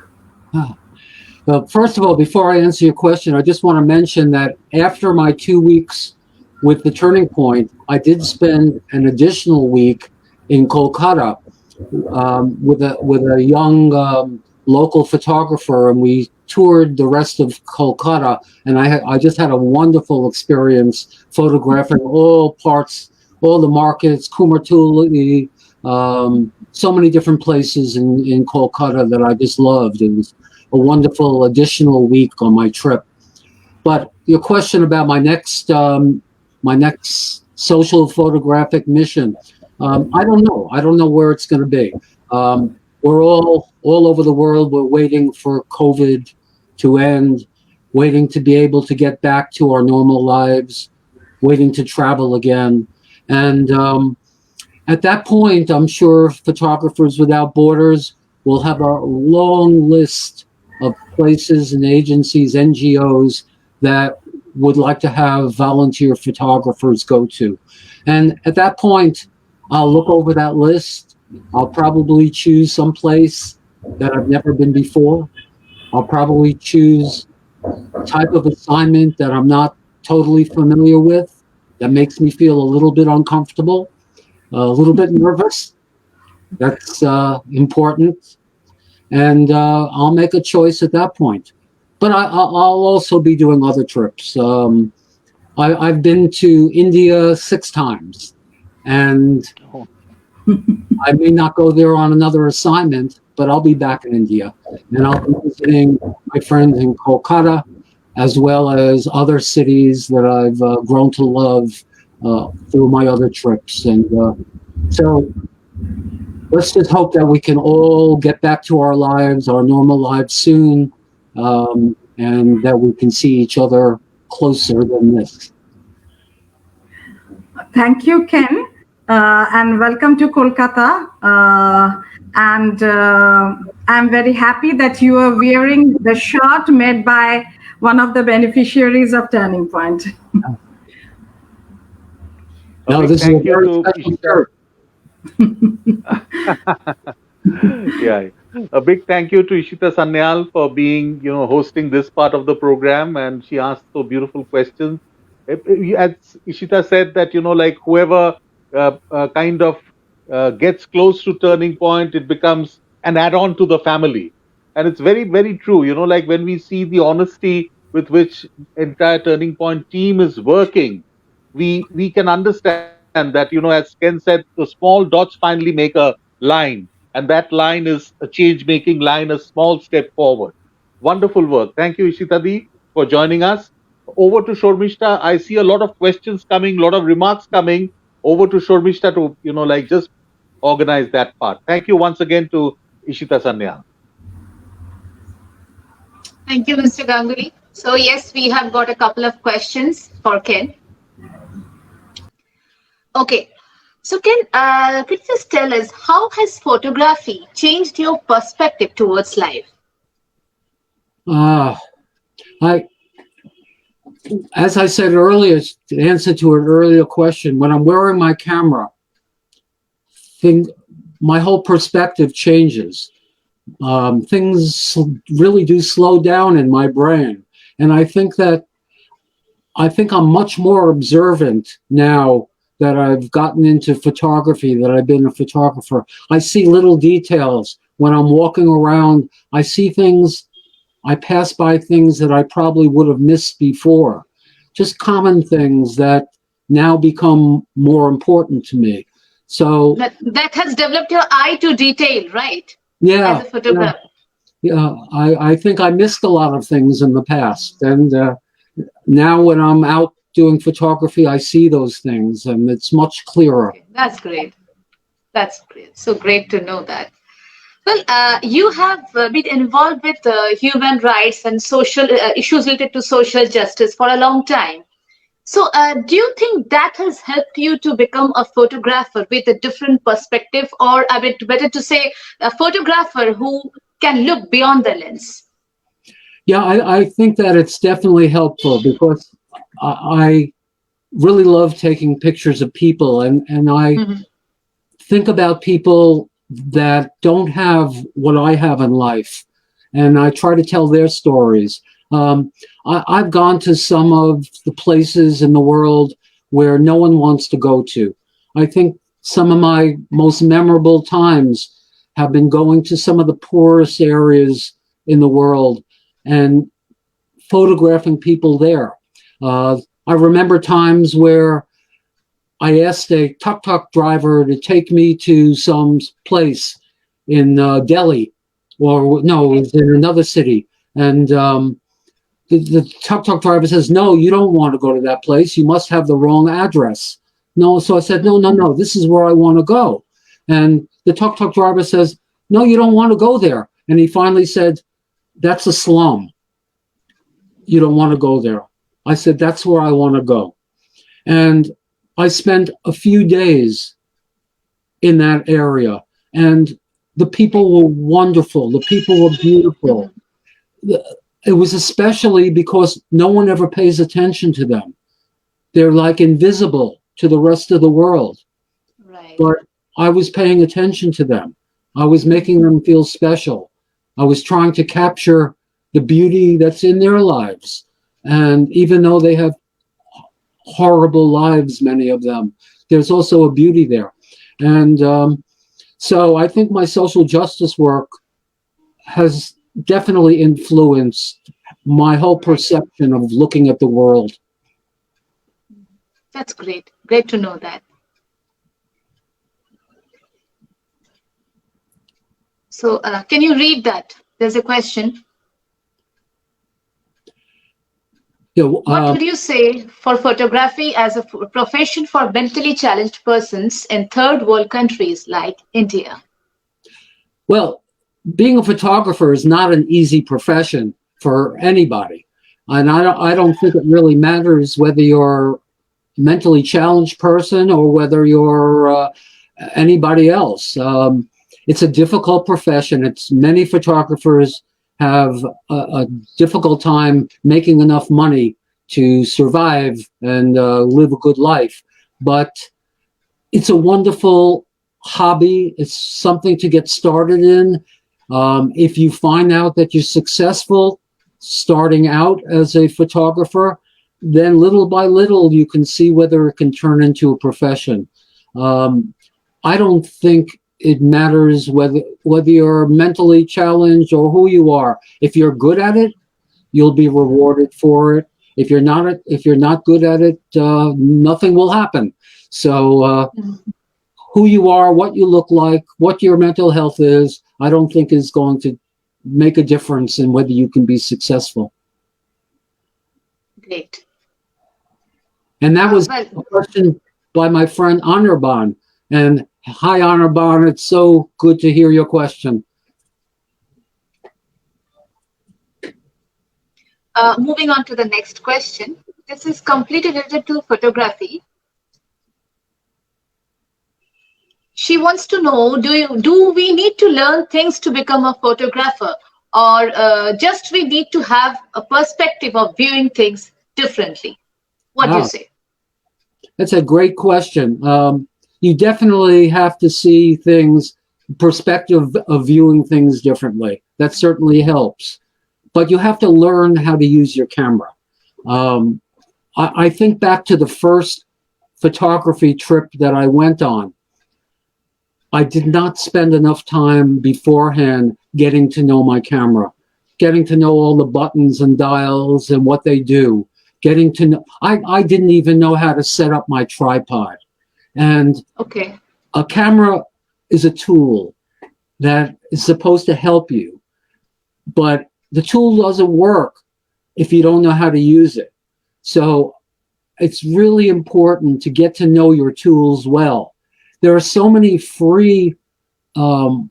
Well, first of all, before I answer your question, I just want to mention that after my 2 weeks with the Turning Point, I did spend an additional week in Kolkata with a young local photographer, and we toured the rest of Kolkata. And I just had a wonderful experience photographing all parts, all the markets, Kumartuli, so many different places in Kolkata that I just loved. It was a wonderful additional week on my trip. But your question about my next social photographic mission, I don't know. I don't know where it's going to be. We're all over the world. We're waiting for COVID to end, waiting to be able to get back to our normal lives, waiting to travel again. And at that point, I'm sure Photographers Without Borders will have a long list of places and agencies, NGOs, that would like to have volunteer photographers go to. And at that point, I'll look over that list. I'll probably choose some place that I've never been before. I'll probably choose a type of assignment that I'm not totally familiar with, that makes me feel a little bit uncomfortable, a little bit nervous. That's important. And I'll make a choice at that point. But I'll also be doing other trips. I've been to India 6 times, and I may not go there on another assignment, but I'll be back in India, and I'll be visiting my friends in Kolkata, as well as other cities that I've grown to love through my other trips. And so let's just hope that we can all get back to our lives, our normal lives soon, and that we can see each other closer than this. Thank you, Ken, and welcome to Kolkata. And I'm very happy that you are wearing the shirt made by one of the beneficiaries of Turning Point. No, this is a very special shirt. Yeah, a big thank you to Ishita Sanyal for being, hosting this part of the program, and she asked so beautiful questions. As Ishita said that, like whoever kind of gets close to Turning Point, it becomes an add-on to the family, and it's very, very true. Like when we see the honesty with which entire Turning Point team is working, we can understand that, as Ken said, the small dots finally make a line, and that line is a change making line, a small step forward. Wonderful work. Thank you, Ishitadi, for joining us. Over to Shormishta. I see a lot of questions coming, a lot of remarks coming. Over to Shormishta to, just organize that part. Thank you once again to Ishita Sanyal. Thank you, Mr. Ganguly. So yes, we have got a couple of questions for Ken. Okay. So Ken, could you just tell us, how has photography changed your perspective towards life? As I said earlier, to answer to an earlier question, when I'm wearing my camera, my whole perspective changes. Things really do slow down in my brain. And I think I'm much more observant now that I've gotten into photography, that I've been a photographer. I see little details. When I'm walking around, I see things, I pass by things that I probably would have missed before. Just common things that now become more important to me. So that has developed your eye to detail, right? Yeah. As a photographer. Yeah, I think I missed a lot of things in the past. And now when I'm out doing photography, I see those things, and it's much clearer. Okay, that's great. That's great. So great to know that. Well, you have been involved with human rights and social issues related to social justice for a long time. So, do you think that has helped you to become a photographer with a different perspective, or a bit better to say, a photographer who can look beyond the lens? Yeah, I think that it's definitely helpful because I really love taking pictures of people, and I Mhm. think about people that don't have what I have in life, and I try to tell their stories. I've gone to some of the places in the world where no one wants to go to. I think some of my most memorable times have been going to some of the poorest areas in the world and photographing people there. I remember times where I asked a tuk-tuk driver to take me to some place in Delhi, or no, it Okay. was in another city. And the tuk-tuk driver says, "No, you don't want to go to that place. You must have the wrong address." No, so I said, "No, no, no. This is where I want to go." And the tuk-tuk driver says, "No, you don't want to go there." And he finally said, "That's a slum. You don't want to go there." I said, "That's where I want to go." And I spent a few days in that area, and the people were wonderful. The people were beautiful. Mhm. It was especially because no one ever pays attention to them. They're like invisible to the rest of the world. Right. But I was paying attention to them. I was making them feel special. I was trying to capture the beauty that's in their lives. And even though they have horrible lives, many of them, there's also a beauty there. And so I think my social justice work has definitely influenced my whole Right. perception of looking at the world. That's great. Great to know that. So, can you read that? There's a question. You know, What would you say for photography as a profession for mentally challenged persons in third world countries like India? well, being a photographer is not an easy profession for anybody. And I don't think it really matters whether you're a mentally challenged person or whether you're anybody else. It's a difficult profession. It's many photographers have a difficult time making enough money to survive and live a good life. But it's a wonderful hobby. It's something to get started in. If you find out that you're successful starting out as a photographer, then little by little you can see whether it can turn into a profession. I don't think it matters whether you're mentally challenged or who you are. If you're good at it, you'll be rewarded for it. If you're not good at it, nothing will happen. So Mhm. who you are, what you look like, what your mental health is, I don't think is going to make a difference in whether you can be successful. Great. And that was Well, a question by my friend Anirban. And hi, Anirban, it's so good to hear your question. moving on to the next question. This is completely related to photography. She wants to know, do we need to learn things to become a photographer, or just we need to have a perspective of viewing things differently? What do you Ah, say? that's a great question. You definitely have to see things, perspective of viewing things differently. That certainly helps. But you have to learn how to use your camera. Um, I think back to the first photography trip that I went on. I did not spend enough time beforehand getting to know my camera, getting to know all the buttons and dials and what they do. Getting to know, I didn't even know how to set up my tripod. And Okay. a camera is a tool that is supposed to help you, but the tool doesn't work if you don't know how to use it. So it's really important to get to know your tools well. There are so many free um,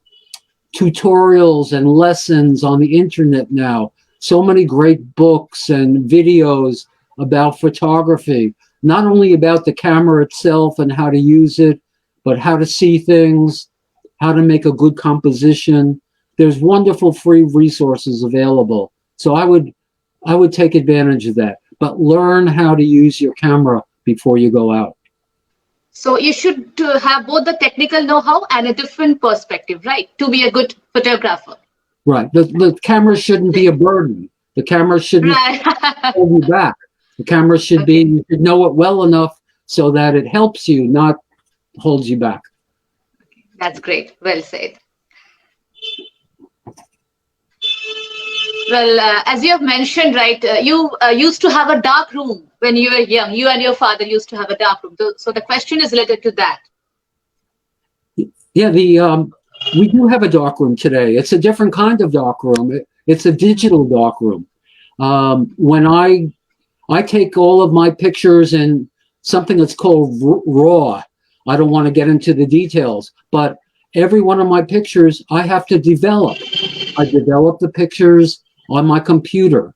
tutorials and lessons on the internet now. So many great books and videos about photography, not only about the camera itself and how to use it, but how to see things, how to make a good composition. There's wonderful free resources available. So I would take advantage of that, but learn how to use your camera before you go out. So you should have both the technical know-how and a different perspective, right? To be a good photographer. Right. The camera shouldn't be a burden. The camera shouldn't Right. hold you back. The camera should be, you should know it well enough so that it helps you, not holds you back. That's great. Well said. Well, as you have mentioned, right, you used to have a dark room when you were young. You and your father used to have a dark room. So the question is related to that. Yeah, we do have a dark room today. It's a different kind of dark room. It's a digital dark room. When I take all of my pictures in something that's called RAW. I don't want to get into the details, but every one of my pictures I have to develop. I develop the pictures on my computer,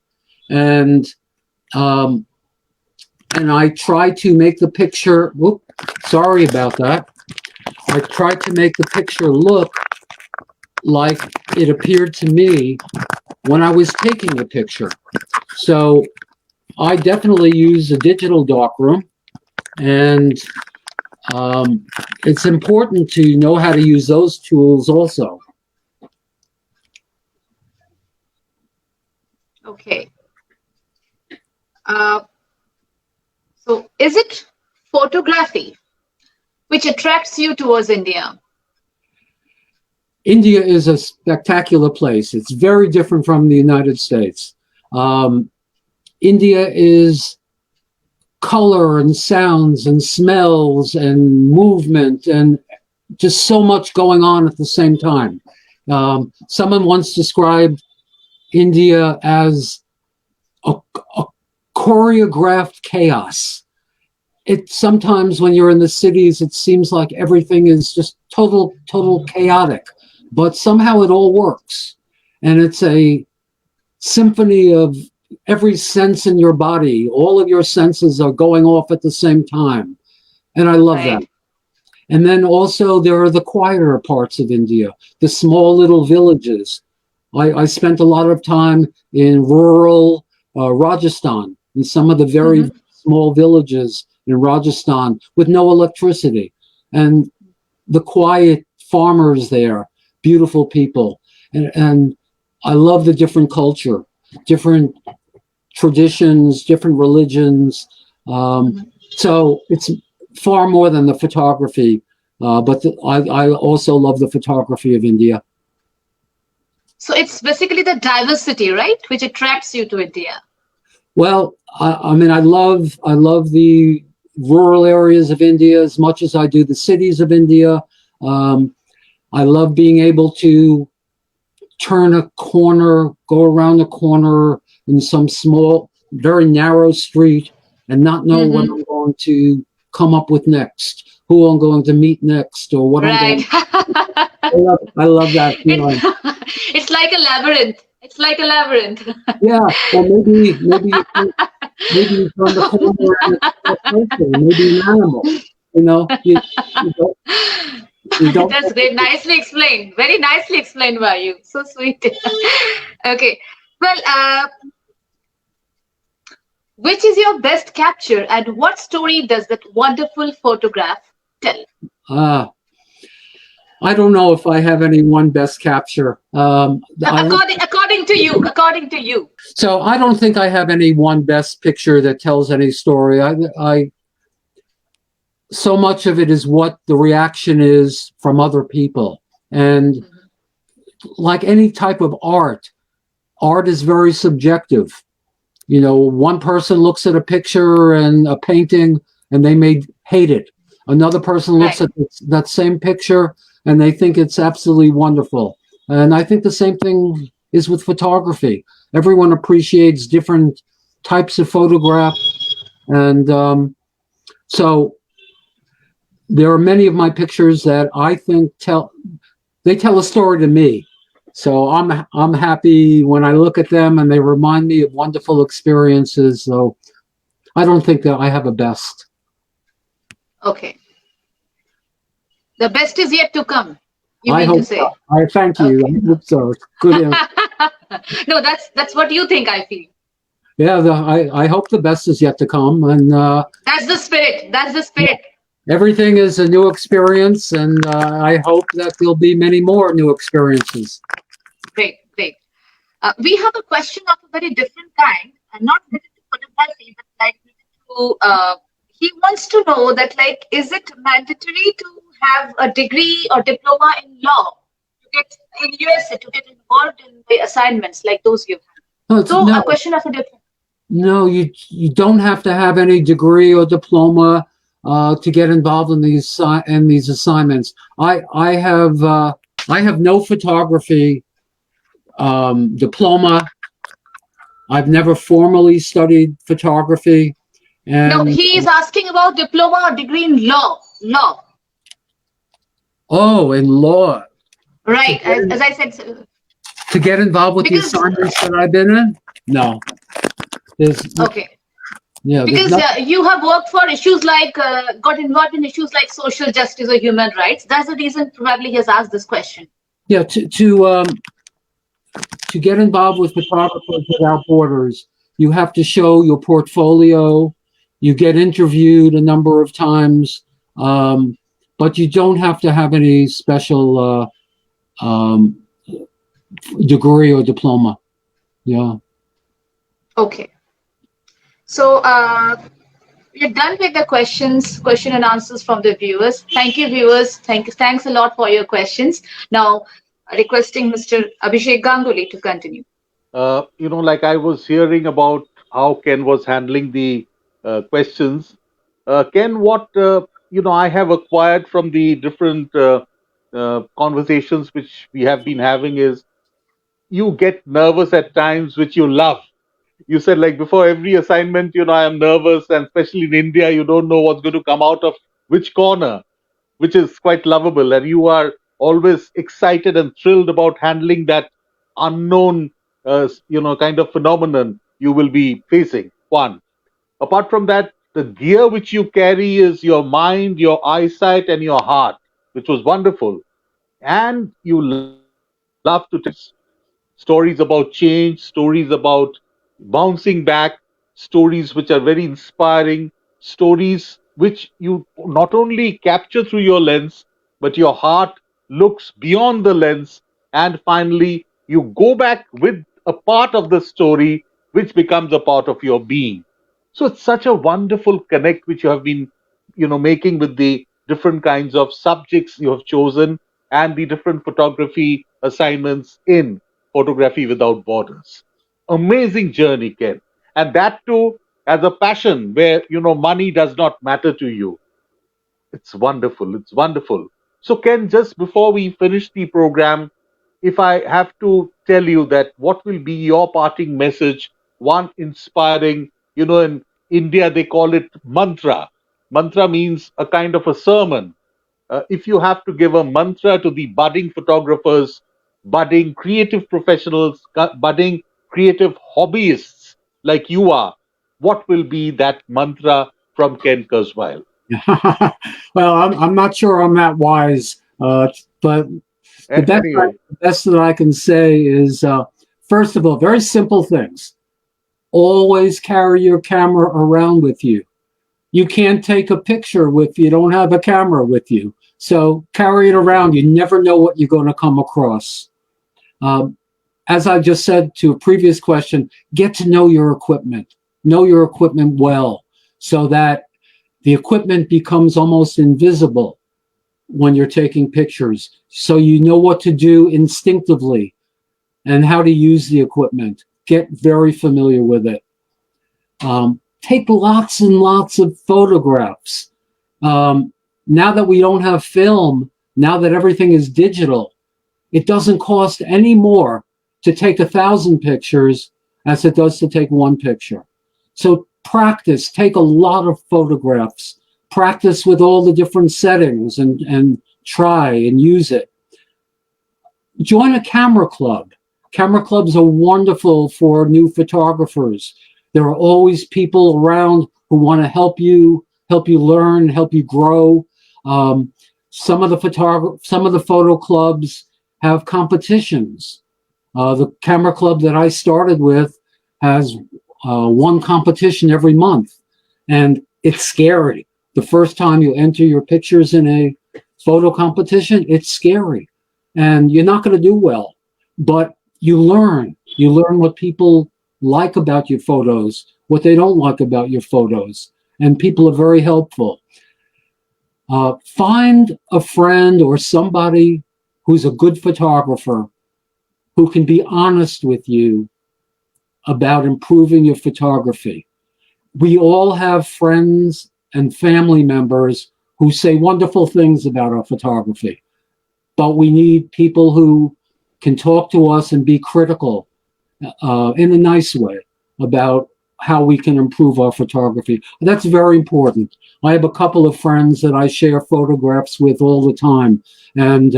and I try to make the picture. Whoop, sorry about that. I try to make the picture look like it appeared to me when I was taking the picture. So I definitely use a digital darkroom, and it's important to know how to use those tools also. Okay. So is it photography which attracts you towards India? India is a spectacular place. It's very different from the United States. India is color and sounds and smells and movement and just so much going on at the same time. Someone once described India as a choreographed chaos. It sometimes when you're in the cities, it seems like everything is just total chaotic, but somehow it all works. And it's a symphony of every sense in your body. All of your senses are going off at the same time. And I love that. And then also there are the quieter parts of India, the small little villages. I spent a lot of time in rural Rajasthan, in some of the very small villages in Rajasthan with no electricity. And the quiet farmers there, beautiful people. And I love the different culture, different traditions, different religions. So it's far more than the photography, but I also love the photography of India. So it's basically the diversity, right, which attracts you to India. Well, I mean, I love the rural areas of India as much as I do the cities of India. I love being able to turn a corner, go around a corner in some small, very narrow street and not know what I'm going to come up with next, who I'm going to meet next, or what I'm going to... I love that feeling. It's like a labyrinth. It's like a labyrinth. Yeah, well, maybe you turn the corner and it's a person, maybe an animal. You know, you don't That's great. Nicely explained. Very nicely explained by you. So sweet. Okay. Well, which is your best capture and what story does that wonderful photograph tell? I don't know if I have any one best capture. According to you. So I don't think I have any one best picture that tells any story. I so much of it is what the reaction is from other people. And like any type of art is very subjective. You know, one person looks at a picture and a painting and they may hate it. Another person looks at that same picture and they think it's absolutely wonderful. And I think the same thing is with photography. Everyone appreciates different types of photograph. And so there are many of my pictures that I think tell a story to me. So I'm happy when I look at them and they remind me of wonderful experiences. So I don't think that I have a best. Okay. The best is yet to come, you I mean to hope say? so. I thank you. Okay. I hope so. Good answer. No, that's what you think, I feel. Yeah, I hope the best is yet to come, and That's the spirit. That's the spirit. everything is a new experience, and I hope that there'll be many more new experiences. Great, great. We have a question of a very different kind, and not related to photography, but like he wants to know that like, is it mandatory to have a degree or diploma in law to get in USA to get involved in the assignments like those you have? No, So a question of a different. no, you don't have to have any degree or diploma to get involved in these assignments. I have no photography diploma. I've never formally studied photography, No, and he is asking about diploma or degree in law. Law, in law to right? get, As I said, to get involved with the because assignments that I've been in. No, there's okay. there's Because nothing. you have worked for issues like got involved in issues like social justice or human rights. That's the reason probably he has asked this question. Yeah, to get involved with Photographers Without Borders, you have to show your portfolio. You get interviewed a number of times, but you don't have to have any special degree or diploma. Yeah. Okay, so we're done with the question and answers from the viewers. Thank you, viewers. Thanks a lot for your questions. Now, requesting Mr. Abhishek Ganguly to continue. Like I was hearing about how Ken was handling the questions. Ken, what I have acquired from the different conversations which we have been having is you get nervous at times, which you love. You said like before every assignment, I am nervous, and especially in India, you don't know what's going to come out of which corner, which is quite lovable. And you are always excited and thrilled about handling that unknown, kind of phenomenon you will be facing. One. Apart from that, the gear which you carry is your mind, your eyesight, and your heart, which was wonderful. And you love to tell stories about change, stories about bouncing back, stories which are very inspiring, stories which you not only capture through your lens, but your heart looks beyond the lens, and finally you go back with a part of the story which becomes a part of your being. So it's such a wonderful connect which you have been, making with the different kinds of subjects you have chosen and the different photography assignments in Photography Without Borders. Amazing journey, Ken. And that too as a passion where, money does not matter to you. It's wonderful. It's wonderful. So, Ken, just before we finish the program, if I have to tell you that what will be your parting message, one inspiring, in India they call it mantra. Mantra means a kind of a sermon. If you have to give a mantra to the budding photographers, budding creative professionals, budding creative hobbyists like you are, what will be that mantra from Ken Kurzweil? Well, I'm not sure I'm that wise, but Anyway, the best that I can say is, first of all, very simple things. Always carry your camera around with you. You can't take a picture if you don't have a camera with you. So carry it around. You never know what you're going to come across. As I just said to a previous question, get to know your equipment. Know your equipment well so that the equipment becomes almost invisible when you're taking pictures. So you know what to do instinctively and how to use the equipment. Get very familiar with it. Take lots and lots of photographs. Now that we don't have film, now that everything is digital, it doesn't cost any more to take 1,000 pictures as it does to take one picture. So practice, take a lot of photographs, practice with all the different settings and try and use it. join a camera club. Camera clubs are wonderful for new photographers. There are always people around who want to help you learn, help you grow. Some of the photo clubs have competitions. The camera club that I started with has one competition every month, and it's scary. The first time you enter your pictures in a photo competition, it's scary, and you're not going to do well. But you learn what people like about your photos, what they don't like about your photos, and people are very helpful. Find a friend or somebody who's a good photographer who can be honest with you about improving your photography. We all have friends and family members who say wonderful things about our photography, but we need people who can talk to us and be critical in a nice way about how we can improve our photography. That's very important. I have a couple of friends that I share photographs with all the time, and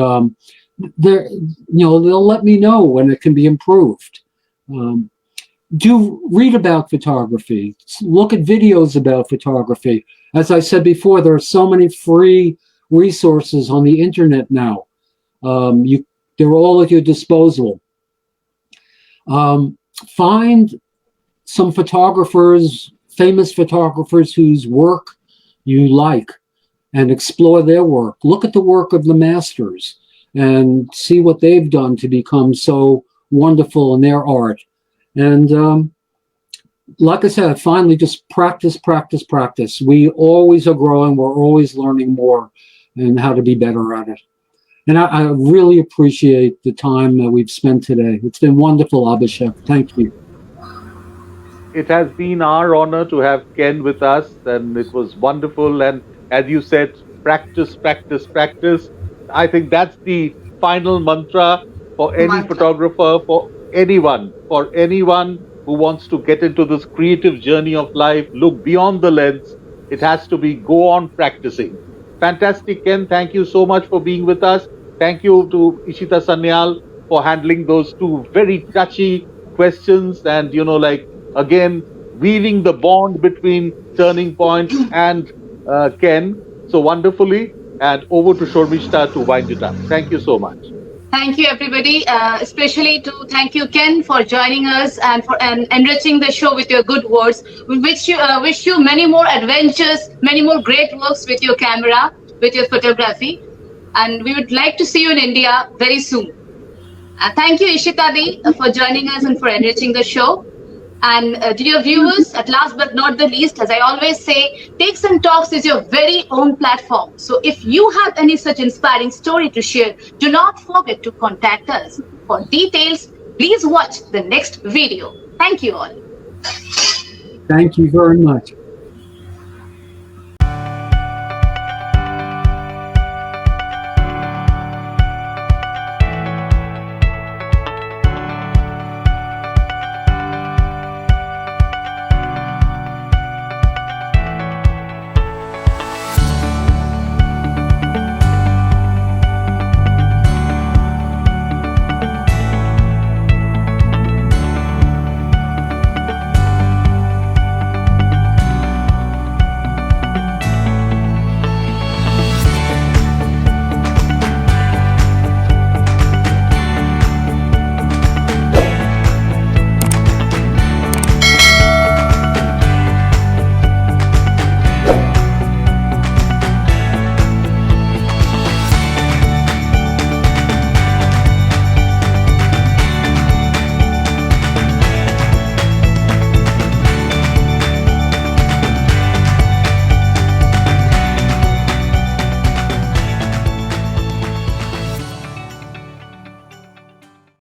they'll let me know when it can be improved. Do read about photography. Look at videos about photography. As I said before, there are so many free resources on the internet now. They're all at your disposal. Find some photographers, famous photographers whose work you like, and explore their work. Look at the work of the masters and see what they've done to become so wonderful in their art. And like I said, finally, just practice. We always are growing. We're always learning more and how to be better at it. And I really appreciate the time that we've spent today. It's been wonderful, Abhishek. Thank you. It has been our honor to have Ken with us, and it was wonderful. And as you said, practice. I think that's the final mantra for any photographer, for anyone who wants to get into this creative journey of life, look beyond the lens. It has to be go on practicing. Fantastic, Ken. Thank you so much for being with us. Thank you to Ishita Sanyal for handling those two very touchy questions, and again, weaving the bond between Turning Point and Ken so wonderfully. And over to Shormishta to wind it up. Thank you so much. Thank you, everybody. Especially to thank you, Ken, for joining us and enriching the show with your good words. We wish you many more adventures, many more great works with your camera, with your photography. And we would like to see you in India very soon. Thank you, Ishitadi, for joining us and for enriching the show. And dear viewers, at last but not the least, as I always say, Takes and Talks is your very own platform. So if you have any such inspiring story to share, do not forget to contact us. For details, please watch the next video. Thank you all. Thank you very much.